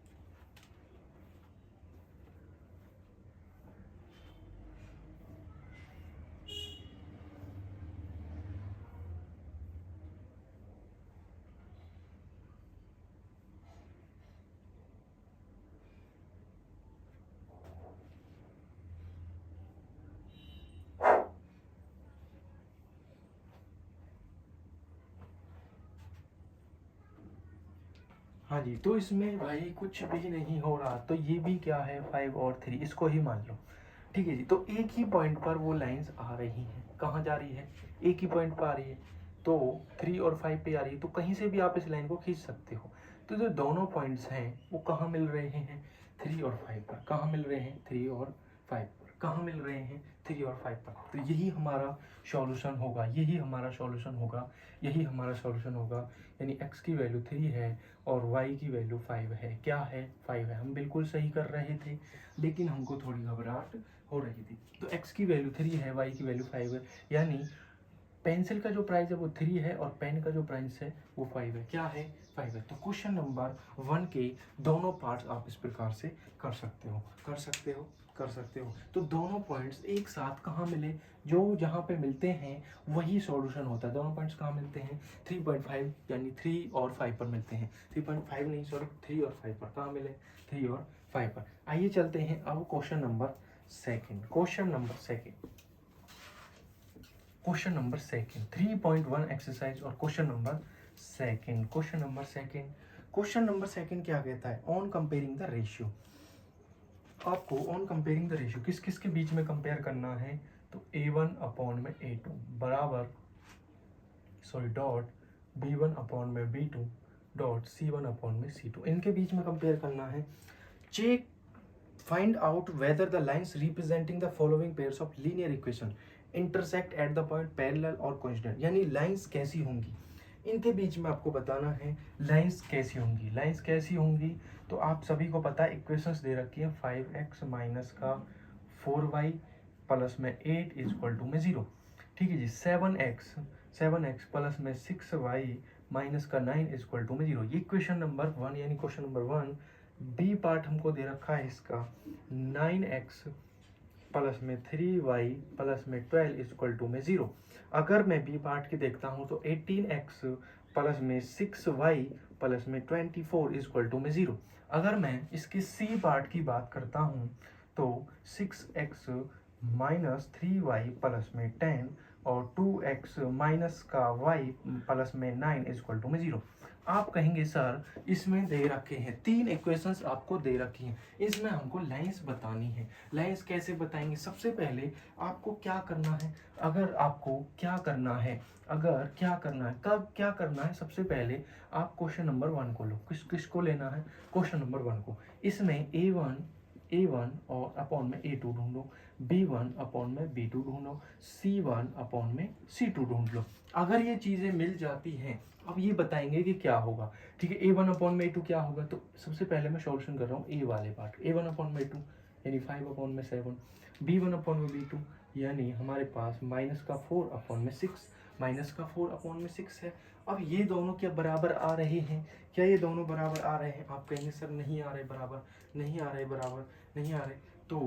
हाँ जी, तो इसमें भाई कुछ भी नहीं हो रहा, तो ये भी क्या है, 5 और 3, इसको ही मान लो, ठीक है जी। तो एक ही पॉइंट पर वो लाइंस आ रही हैं, कहाँ जा रही है, एक ही पॉइंट पर आ रही है, तो 3 और 5 पे आ रही है, तो कहीं से भी आप इस लाइन को खींच सकते हो। तो जो दोनों पॉइंट्स हैं वो कहाँ मिल रहे हैं, 3 और 5 पर। कहाँ मिल रहे हैं, 3 और 5 पर। कहाँ मिल रहे हैं, 3 और 5 पर। तो यही हमारा सॉल्यूशन होगा, यानी x की वैल्यू 3 है और y की वैल्यू 5 है। क्या है, 5 है। हम बिल्कुल सही कर रहे थे, लेकिन हमको थोड़ी घबराहट हो रही थी। तो x की वैल्यू 3 है, y की वैल्यू 5 है, यानी पेंसिल का जो प्राइस है वो 3 है और पेन का जो प्राइस है वो 5 है। क्या है, 5 है। तो क्वेश्चन नंबर 1 के दोनों पार्ट्स आप इस प्रकार से कर सकते हो। तो दोनों पॉइंट्स एक साथ कहाँ मिले, जो जहाँ पे मिलते हैं वही सॉल्यूशन होता है। दोनों पॉइंट्स कहाँ मिलते हैं, 3.5, यानी 3 और 5 पर मिलते हैं। 3.5 नहीं, सॉरी, 3 और 5 पर। कहाँ मिले, 3 और 5 पर। आइए चलते हैं अब question number second. Question number second 3.1 exercise और question number second, question number second क्या कहता है, ऑन कंपेयरिंग द रेशियो। आपको ऑन कंपेयरिंग द रेशियो किस किस के बीच में कंपेयर करना है, तो A1 अपॉन में A2 बराबर डॉट B1 अपॉन में B2 डॉट C1 अपॉन में C2, इनके बीच में कंपेयर करना है। Check find out whether the lines representing the following pairs of linear equation intersect at the point parallel और कोइंसिडेंट, यानी लाइन्स कैसी होंगी, इनके बीच में आपको बताना है लाइन्स कैसी होंगी। लाइन्स कैसी होंगी तो आप सभी को पता है, इक्वेशंस दे रखी है 5x माइनस का 4y प्लस में 8 इक्वल टू में 0, ठीक है जी। 7x प्लस में 6y माइनस का 9 इक्वल टू में 0, ये क्वेश्चन नंबर 1 यानी क्वेश्चन नंबर 1। बी पार्ट हमको दे रखा है इसका 9x प्लस में 3y प्लस में 12 इक्वल टू में 0। अगर मैं बी पार्ट की देखता हूँ तो 18x प्लस में 6y प्लस में 24 इक्वल टू में 0। अगर मैं इसके सी पार्ट की बात करता हूँ तो 6x माइनस 3y प्लस में 10 और 2x माइनस का y प्लस में 9 इक्वल टू में 0। आप कहेंगे सर इसमें दे रखे हैं 3 इक्वेशंस आपको दे रखी हैं, इसमें हमको लाइंस बतानी है। लाइंस कैसे बताएंगे, सबसे पहले आपको क्या करना है, कब क्या करना है, सबसे पहले आप क्वेश्चन नंबर 1 को लो। किसको लेना है, क्वेश्चन नंबर 1 को। इसमें A1 और अपॉन में A2 ढूंढो, B1 अपॉन में B2 ढूंढो, C1 अपॉन में C2 ढूंढ लो। अगर ये चीज़ें मिल जाती हैं, अब ये बताएंगे कि क्या होगा, ठीक है। A1 अपॉन में A2 क्या होगा, तो सबसे पहले मैं सॉल्यूशन कर रहा हूँ A वाले पार्ट। A1 अपॉन में A2 यानी 5 अपॉन में 7, B1 अपॉन में B2 यानी हमारे पास माइनस का 4 अपॉन में 6 है। अब ये दोनों क्या बराबर आ रहे हैं, क्या ये दोनों बराबर आ रहे हैं, आप कहेंगे सर नहीं आ रहे बराबर, नहीं आ रहे। तो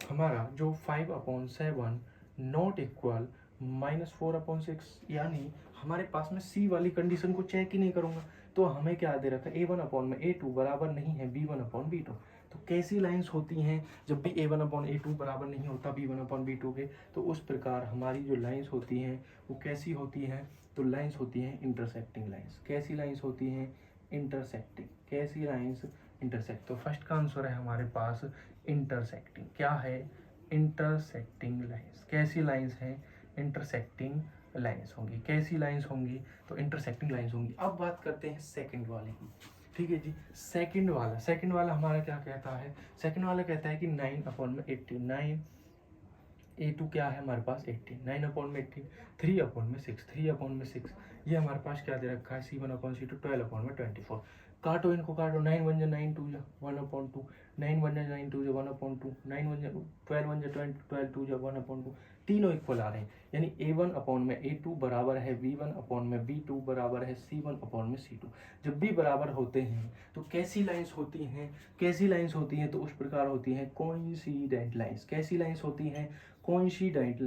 हमारा जो 5 अपॉन 7 नॉट इक्वल -4/6, यानी हमारे पास में सी वाली कंडीशन को चेक ही नहीं करूंगा, तो हमें क्या दे रखा है, A1 अपॉन में A2 बराबर नहीं है B1 अपॉन B2। तो कैसी लाइंस होती हैं जब भी A1 अपॉन A2 बराबर नहीं होता B1 अपॉन B2 के, तो उस प्रकार हमारी जो लाइंस होती हैं वो कैसी होती हैं, तो लाइंस होती हैं इंटरसेक्टिंग लाइंस। कैसी लाइंस होती हैं, इंटरसेक्टिंग। कैसी लाइंस, इंटरसेक्ट। तो फर्स्ट का आंसर है हमारे पास इंटरसेक्टिंग। क्या है, इंटरसेक्टिंग लाइंस। कैसी लाइंस हैं, इंटरसेक्टिंग लाइंस होंगी। कैसी लाइंस होंगी, तो इंटरसेक्टिंग लाइंस होंगी। अब बात करते हैं सेकंड वाले की, ठीक है जी। सेकंड वाला हमारा क्या कहता है, सेकंड वाला कहता है कि 9 अपॉन में 89, A2 क्या है हमारे पास 18, 9 अपॉन में 18, 3 अपॉन में 6, ये हमारे पास क्या दे रखा है, C1 अपॉन C2 12 अपॉन में 24। काटो इनको, काटो, 9 1 9 2 1 अपॉन 2, 9 1 9 2 1 अपॉन 2, 9 1 12 1 20 12 2 1 अपॉन 2, तीनों इक्वल आ रहे हैं। यानी A1 अपॉन में A2 बराबर है B1 अपॉन में B2 बराबर है C1 अपॉन में C2। जब भी बराबर होते हैं तो कैसी लाइंस होती हैं, तो उस प्रकार होती हैं कोइंसिडेंट लाइंस। कैसी लाइंस होती हैं, कोइंसिडेंट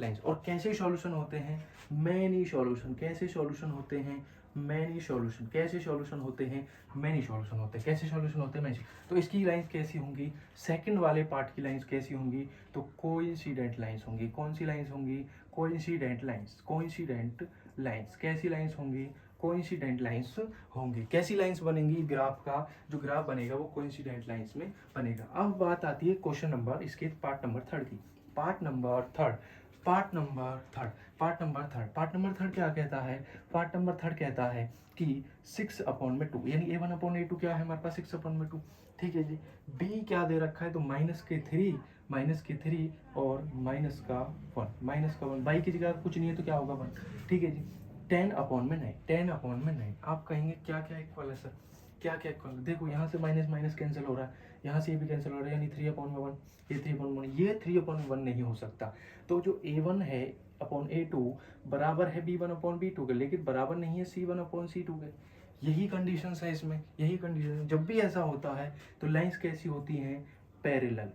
लाइंस। और कैसे सॉल्यूशन होते हैं, मैनी सॉल्यूशन। कैसे सॉल्यूशन होते हैं, मैनी सॉल्यूशन। कैसे सॉल्यूशन होते हैं, मैनी सॉल्यूशन होते हैं। कैसे सॉल्यूशन होते हैं, मैनी। तो इसकी लाइंस कैसी होंगी, सेकंड वाले पार्ट की लाइंस कैसी होंगी, तो कोइंसिडेंट लाइंस होंगी। कौन सी लाइंस होंगी, कोइंसिडेंट लाइंस। कैसी लाइंस होंगी, कोइंसिडेंट लाइंस होंगी। कैसी लाइंस बनेंगी, ग्राफ का जो ग्राफ बनेगा वो कोइंसिडेंट लाइंस में बनेगा। अब बात आती है क्वेश्चन नंबर, इसके पार्ट नंबर थर्ड की। पार्ट नंबर थर्ड क्या कहता है, पार्ट नंबर थर्ड कहता है कि 6 अपॉन में 2, यानी A1 अपॉन A2 क्या है हमारे पास 6 अपॉन में 2, ठीक है जी। B क्या दे रखा है, तो माइनस के 3 और माइनस का 1, बाई की जगह कुछ नहीं है तो क्या होगा 1, ठीक है जी। 10 अपॉन में 9, आप कहेंगे क्या क्या इक्वल है सर, क्या क्या इक्वल है, देखो यहाँ से माइनस माइनस कैंसिल हो रहा है, यहाँ से ये भी कैंसिल हो रहा है, यानी 3 अपॉन में 1, ये 3 अपॉन 1, ये 3 अपॉन 1 नहीं हो सकता। तो जो A1 है अपॉन A2 बराबर है B1 अपॉन B2 के, लेकिन बराबर नहीं है C1 अपॉन C2 के। यही कंडीशन है इसमें, यही कंडीशन। जब भी ऐसा होता है तो लाइंस कैसी होती हैं, पैरेलल।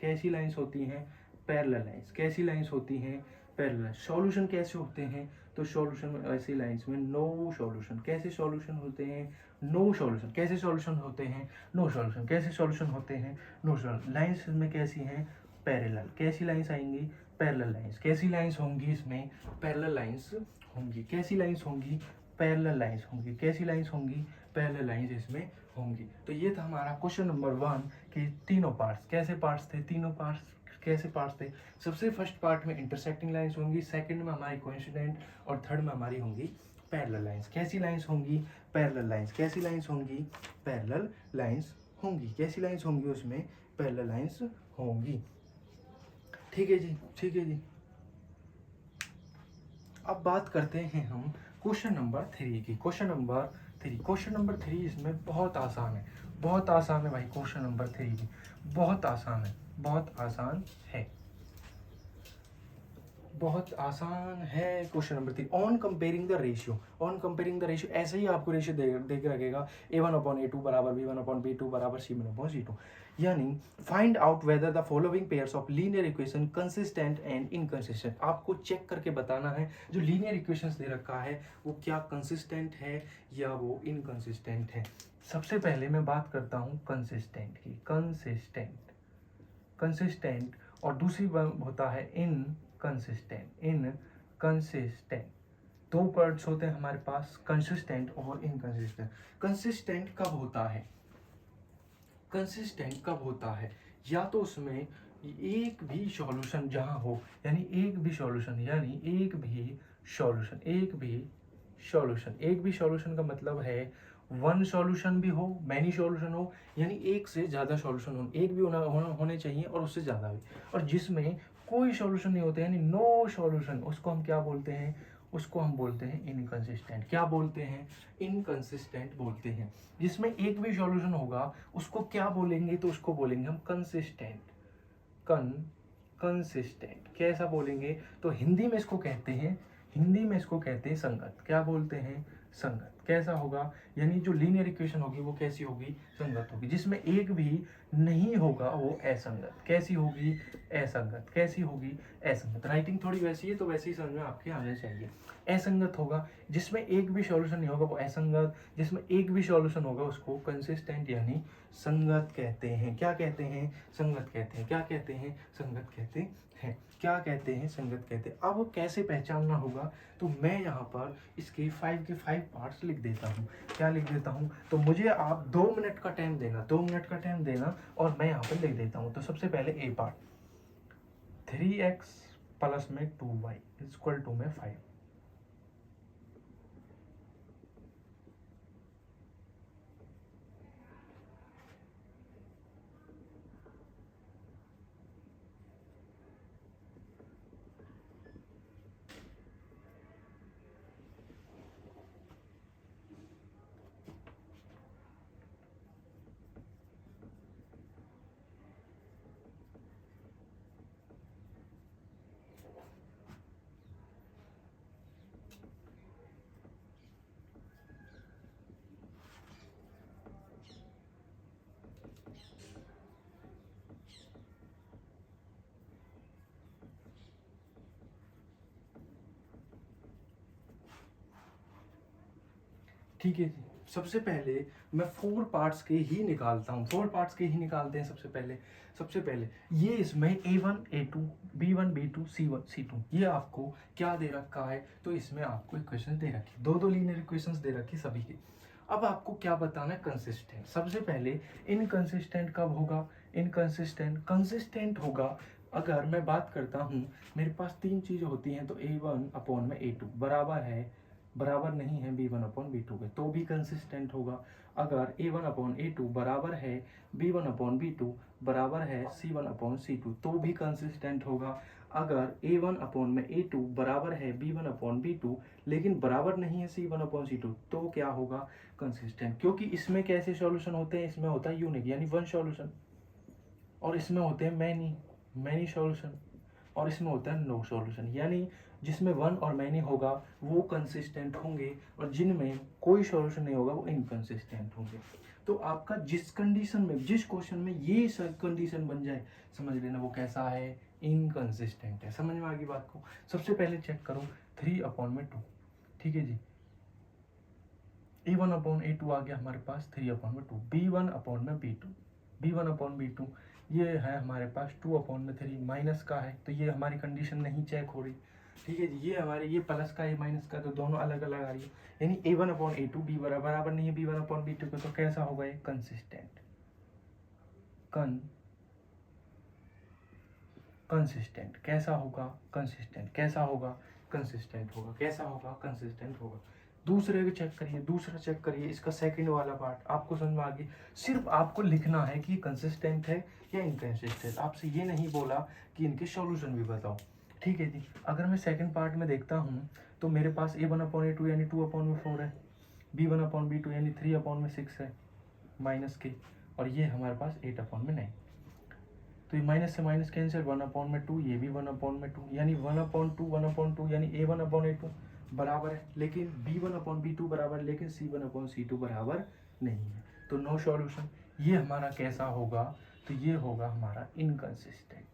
कैसी लाइंस होती हैं, पैरेलल लाइंस। कैसी लाइंस होती हैं, पैरेलल। सॉल्यूशन कैसे होते हैं, तो सॉल्यूशन ऐसी लाइंस में नो सॉल्यूशन। कैसे सॉल्यूशन होते हैं, नो सॉल्यूशन। कैसे सॉल्यूशन होते हैं, नो सॉल्यूशन। कैसे सॉल्यूशन होते हैं, नो सॉल्यूशन। लाइंस में कैसी हैं, पैरेलल। कैसी लाइंस आएंगी? Parallel lines. कैसी लाइंस होंगी इसमें? पैरेलल लाइंस होंगी। कैसी लाइंस होंगी? पैरेलल लाइंस होंगी। कैसी लाइंस होंगी? पैरेलल लाइंस इसमें होंगी। तो ये था हमारा क्वेश्चन नंबर 1 के तीनों पार्ट्स। कैसे पार्ट्स थे? तीनों पार्ट्स कैसे पार्ट्स थे? सबसे फर्स्ट पार्ट में इंटरसेक्टिंग लाइंस होंगी, सेकंड में हमारी कोइंसिडेंट और थर्ड में हमारी होंगी पैरेलल लाइंस। कैसी लाइंस होंगी? Parallel lines. कैसी लाइंस होंगी? पैरेलल लाइंस होंगी। कैसी लाइंस होंगी? उसमें पैरेलल लाइंस होंगी। ठीक है जी, ठीक है जी। अब बात करते हैं हम क्वेश्चन नंबर 3 की। क्वेश्चन नंबर 3 इसमें बहुत आसान है, बहुत आसान है भाई। क्वेश्चन नंबर 3 भी बहुत आसान है, बहुत आसान है, बहुत आसान है। Question number 3, on comparing the ratio. On comparing the ratio ऐसे ही आपको रेशियो दे के रखेगा a1/a2 बराबर b1/b2 बराबर c1/c2। यानी find out whether the following pairs of linear equation consistent and inconsistent. आपको चेक करके बताना है जो लीनियर इक्वेशंस दे रखा है वो क्या कंसिस्टेंट है या वो इनकंसिस्टेंट है। सबसे पहले मैं बात करता हूँ कंसिस्टेंट की। कंसिस्टेंट और दूसरी होता है इनकंसिस्टेंट। दो वर्ड्स होते हैं हमारे पास, कंसिस्टेंट और इनकंसिस्टेंट। कंसिस्टेंट कब होता है? या तो उसमें एक भी सॉल्यूशन जहां हो, यानी एक भी सॉल्यूशन का मतलब है वन सॉल्यूशन भी हो, मैनी सॉल्यूशन हो, यानी एक से ज़्यादा सॉल्यूशन हो, एक भी होने चाहिए और उससे ज़्यादा भी। और जिसमें कोई सॉल्यूशन नहीं होता यानी नो सॉल्यूशन, उसको हम क्या बोलते हैं? उसको हम बोलते हैं इनकंसिस्टेंट। क्या बोलते हैं? इनकंसिस्टेंट बोलते हैं। जिसमें एक भी सॉल्यूशन होगा उसको क्या बोलेंगे? तो उसको बोलेंगे हम कंसिस्टेंट। कंसिस्टेंट कैसा बोलेंगे? तो हिंदी में इसको कहते हैं संगत। क्या बोलते हैं? संगत। कैसा होगा? यानी जो लीनियर इक्वेशन होगी वो कैसी होगी? संगत होगी। जिसमें एक भी नहीं होगा वो असंगत। कैसी होगी? असंगत। कैसी होगी? असंगत। राइटिंग थोड़ी वैसी है तो वैसे ही समझ में आपके आने चाहिए। असंगत होगा। जिसमें एक भी सॉल्यूशन नहीं होगा वो असंगत, जिसमें एक भी सॉल्यूशन होगा उसको कंसिस्टेंट यानी संगत कहते हैं। क्या कहते हैं? संगत कहते हैं। क्या कहते हैं? संगत कहते हैं। क्या कहते हैं? संगत कहते हैं। अब कैसे पहचानना होगा? तो मैं यहाँ पर इसके 5 के 5 पार्ट्स लिख देता हूँ। क्या लिख देता हूँ? तो मुझे आप 2 मिनट का टाइम देना, 2 मिनट का टाइम देना और मैं यहाँ पर लिख देता हूँ। तो सबसे पहले ए पार्ट, 3x प्लस में 2y इक्वल टू में 5। ठीक है जी। सबसे पहले मैं 4 पार्ट्स के ही निकालता हूँ, 4 पार्ट्स के ही निकालते हैं। सबसे पहले ये इसमें a1 a2 b1 b2 c1 c2 ये आपको क्या दे रखा है? तो इसमें आपको इक्वेशन दे रखी, दो लीनियर इक्वेशंस दे रखी सभी की। अब आपको क्या बताना है? कंसिस्टेंट। सबसे पहले इनकंसिस्टेंट कब होगा? कंसिस्टेंट होगा अगर मैं बात करता हूँ मेरे पास 3 चीज़ें होती हैं। तो a1/a2 बराबर नहीं है b1/b2 के, तो भी कंसिस्टेंट होगा। अगर a1/a2 बराबर है b1/b2 बराबर है c1/c2 तो भी कंसिस्टेंट होगा। अगर a1/a2 बराबर है b1/b2 लेकिन बराबर नहीं है c1/c2 तो क्या होगा? कंसिस्टेंट। क्योंकि इसमें कैसे सॉल्यूशन होते हैं? इसमें होता है यूनिक यानी वन सॉल्यूशन, और इसमें होते हैं मैनी सॉल्यूशन, और इसमें होता है नो सॉल्यूशन। यानी जिसमें वन और मैनी होगा वो कंसिस्टेंट होंगे और जिनमें कोई सॉल्यूशन नहीं होगा वो इनकंसिस्टेंट होंगे। तो आपका जिस कंडीशन में, जिस क्वेश्चन में ये कंडीशन बन जाए समझ लेना वो कैसा है? इनकंसिस्टेंट है। समझ में आ गई बात को? सबसे पहले चेक करो 3/2। ठीक है जी। a1/a2 आ गया हमारे पास 3/2, b1/b2 b1/b2 ये है हमारे पास 2/3 माइनस का है, तो ये हमारी कंडीशन नहीं चेक हो रही, ठीक है जी। ये हमारे ये प्लस का, ये माइनस का, तो दोनों अलग अलग आ रही है, यानी A1/A2 B बराबर नहीं है B1/B2 के, तो कैसा होगा ये कंसिस्टेंट, कंसिस्टेंट कैसा होगा, कंसिस्टेंट कैसा होगा, कंसिस्टेंट होगा, कैसा होगा, कंसिस्टेंट होगा। दूसरे को चेक करिए, दूसरा चेक करिए, इसका सेकंड वाला पार्ट आपको समझ में आ गई। सिर्फ आपको लिखना है कि कंसिस्टेंट है या इनकंसिस्टेंट, आपसे ये नहीं बोला कि इनके सॉल्यूशन भी बताओ, ठीक है जी। अगर मैं सेकंड पार्ट में देखता हूँ तो मेरे पास A1/A2 यानी 2/4 है, B1/B2 यानी 3/6 है माइनस के, और ये हमारे पास 8/9। तो ये माइनस से माइनस कैंसिल, 1/2, ये भी 1/2, यानी 1/2 यानी A1/A2 बराबर है, लेकिन B1/B2 बराबर, लेकिन C1/C2 बराबर नहीं है, तो नो सॉल्यूशन। ये हमारा कैसा होगा, तो ये होगा हमारा इनकंसिस्टेंट,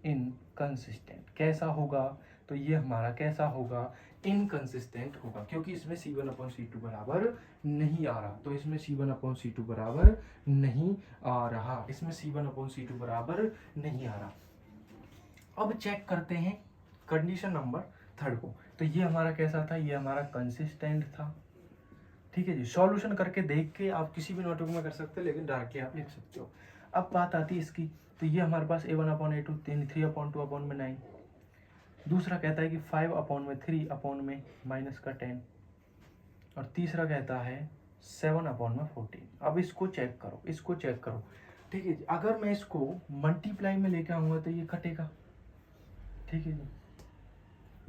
इनकंसिस्टेंट कैसा होगा, तो ये हमारा कैसा होगा, इनकंसिस्टेंट होगा, क्योंकि इसमें C1/C2 बराबर नहीं आ रहा, तो इसमें C1/C2 बराबर नहीं आ रहा, इसमें C1/C2 बराबर नहीं आ रहा। अब चेक करते हैं कंडीशन नंबर 3 को, तो ये हमारा कैसा था, ये हमारा कंसिस्टेंट था, ठीक है जी। सॉल्यूशन करके देख के आप किसी भी नोटबुक में कर सकते हो, लेकिन डायरेक्टली आप लिख सकते हो। अब बात आती है इसकी, तो ये हमारे पास A1/A2 3/2/9। दूसरा कहता है कि 5/3 माइनस का 10, और तीसरा कहता है 7/14। अब इसको चेक करो, इसको चेक करो, ठीक है जी। अगर मैं इसको मल्टीप्लाई में लेके आऊँगा तो ये कटेगा, ठीक है जी,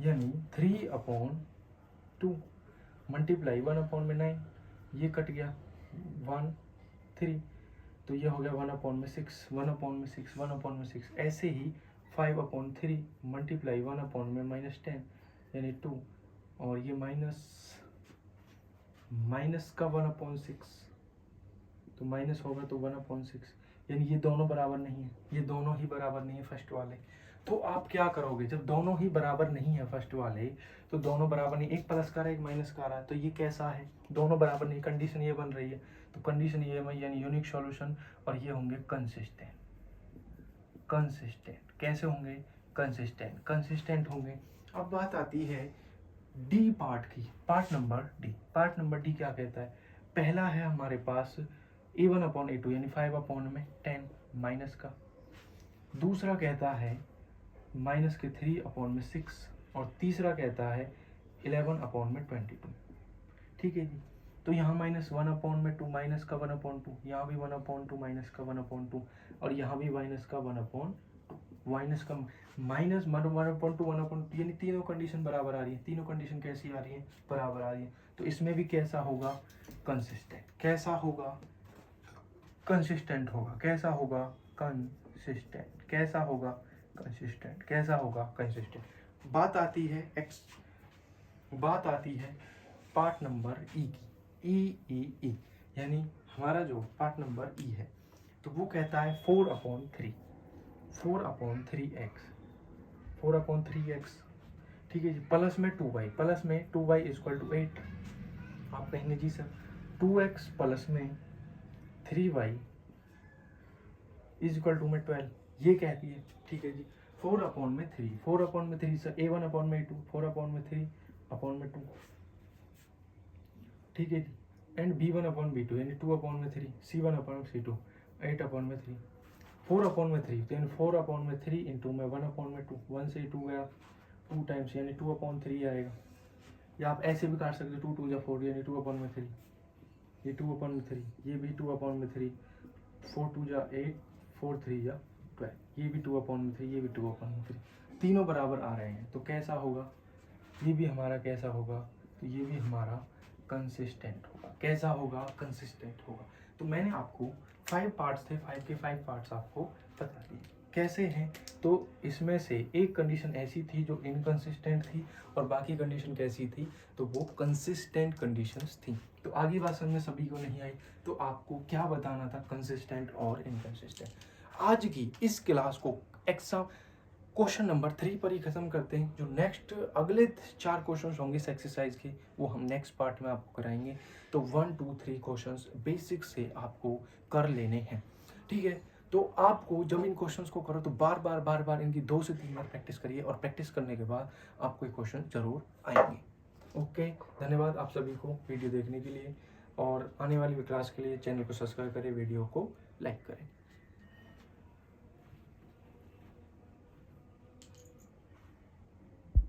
यानी 3/2 मल्टीप्लाई 1/9, ये कट गया 1 3, तो ये हो गया 1/6, 1/6, 1/6। ऐसे ही 5/3 मल्टीप्लाई 1/10 यानी 2, और ये माइनस का 1/6, तो माइनस होगा तो 1/6, यानी ये दोनों बराबर नहीं है, ये दोनों ही बराबर नहीं है फर्स्ट वाले। तो आप क्या करोगे, जब दोनों ही बराबर नहीं है फर्स्ट वाले, तो दोनों बराबर नहीं, एक प्लस का रहा है एक माइनस का रहा है, तो ये कैसा है, दोनों बराबर नहीं, कंडीशन ये बन रही है, तो कंडीशन ये यानी यूनिक सॉल्यूशन, और ये होंगे कंसिस्टेंट, कंसिस्टेंट कैसे होंगे, कंसिस्टेंट, कंसिस्टेंट होंगे। अब बात आती है डी पार्ट की, part number D. Part number D क्या कहता है, पहला है हमारे पास A1/A2 यानी 5/10 माइनस का, दूसरा कहता है माइनस के 3/6, और तीसरा कहता है 11/22, ठीक है जी। तो यहाँ -1/2 माइनस का 1/2, यहाँ भी 1/2 माइनस का 1/2, और यहाँ भी माइनस का 1/2 माइनस का माइनस 1/2 यानी तीनों कंडीशन बराबर आ रही है, तीनों कंडीशन कैसी आ रही है, बराबर आ रही है। तो इसमें भी कैसा होगा, कंसिस्टेंट, कैसा होगा, कंसिस्टेंट होगा, कैसा होगा, कंसिस्टेंट, कैसा होगा, कंसिस्टेंट, कैसा होगा, कंसिस्टेंट। बात आती है पार्ट नंबर ई की, ई यानी हमारा जो पार्ट नंबर ई है, तो वो कहता है 4/3, 4/3x, 4/3x, ठीक है जी, प्लस में 2y, प्लस में 2y इक्वल टू 8। आप कहेंगे जी सर 2x प्लस में 3y इज इक्वल टू में 12, ये कहती है, ठीक है जी। 4/3, 4/3 सर A1/A2 4/3/2, ठीक है जी, एंड B1/B2 यानी 2/3, C1/C2 8/3, 4/3, तो यानी 4/3 इंटू में 1/2, 1 से 2 गया 2 टाइम्स यानी 2/3 आएगा, या आप ऐसे भी काट सकते हो 2 2 4 यानी 2/3, ये 2/3, ये भी 2/3, 4 2 8, 4 3 12, ये भी 2/3, ये भी 2/3, तीनों बराबर आ रहे हैं, तो कैसा होगा, ये भी हमारा कैसा होगा, तो ये भी हमारा कंसिस्टेंट होगा, कैसा होगा, कंसिस्टेंट होगा। तो मैंने आपको 5 पार्ट्स थे, 5 के 5 पार्ट्स आपको बता दिए कैसे हैं। तो इसमें से एक कंडीशन ऐसी थी जो इनकंसिस्टेंट थी, और बाकी कंडीशन कैसी थी, तो वो कंसिस्टेंट कंडीशंस थी। तो आगे बात समझ में सभी को नहीं आई, तो आपको क्या बताना था, कंसिस्टेंट और इनकंसिस्टेंट। आज की इस क्लास को एग्जाम क्वेश्चन नंबर 3 पर ही खत्म करते हैं। जो नेक्स्ट अगले 4 क्वेश्चंस होंगे इस एक्सरसाइज के, वो हम नेक्स्ट पार्ट में आपको कराएंगे। तो 1 2 3 क्वेश्चंस बेसिक से आपको कर लेने हैं, ठीक है। तो आपको जब इन क्वेश्चंस को करो तो बार बार इनकी 2 से 3 बार प्रैक्टिस करिए, और प्रैक्टिस करने के बाद आपको ये क्वेश्चन ज़रूर आएंगे। ओके, धन्यवाद आप सभी को वीडियो देखने के लिए, और आने वाली क्लास के लिए चैनल को सब्सक्राइब करें, वीडियो को लाइक करें।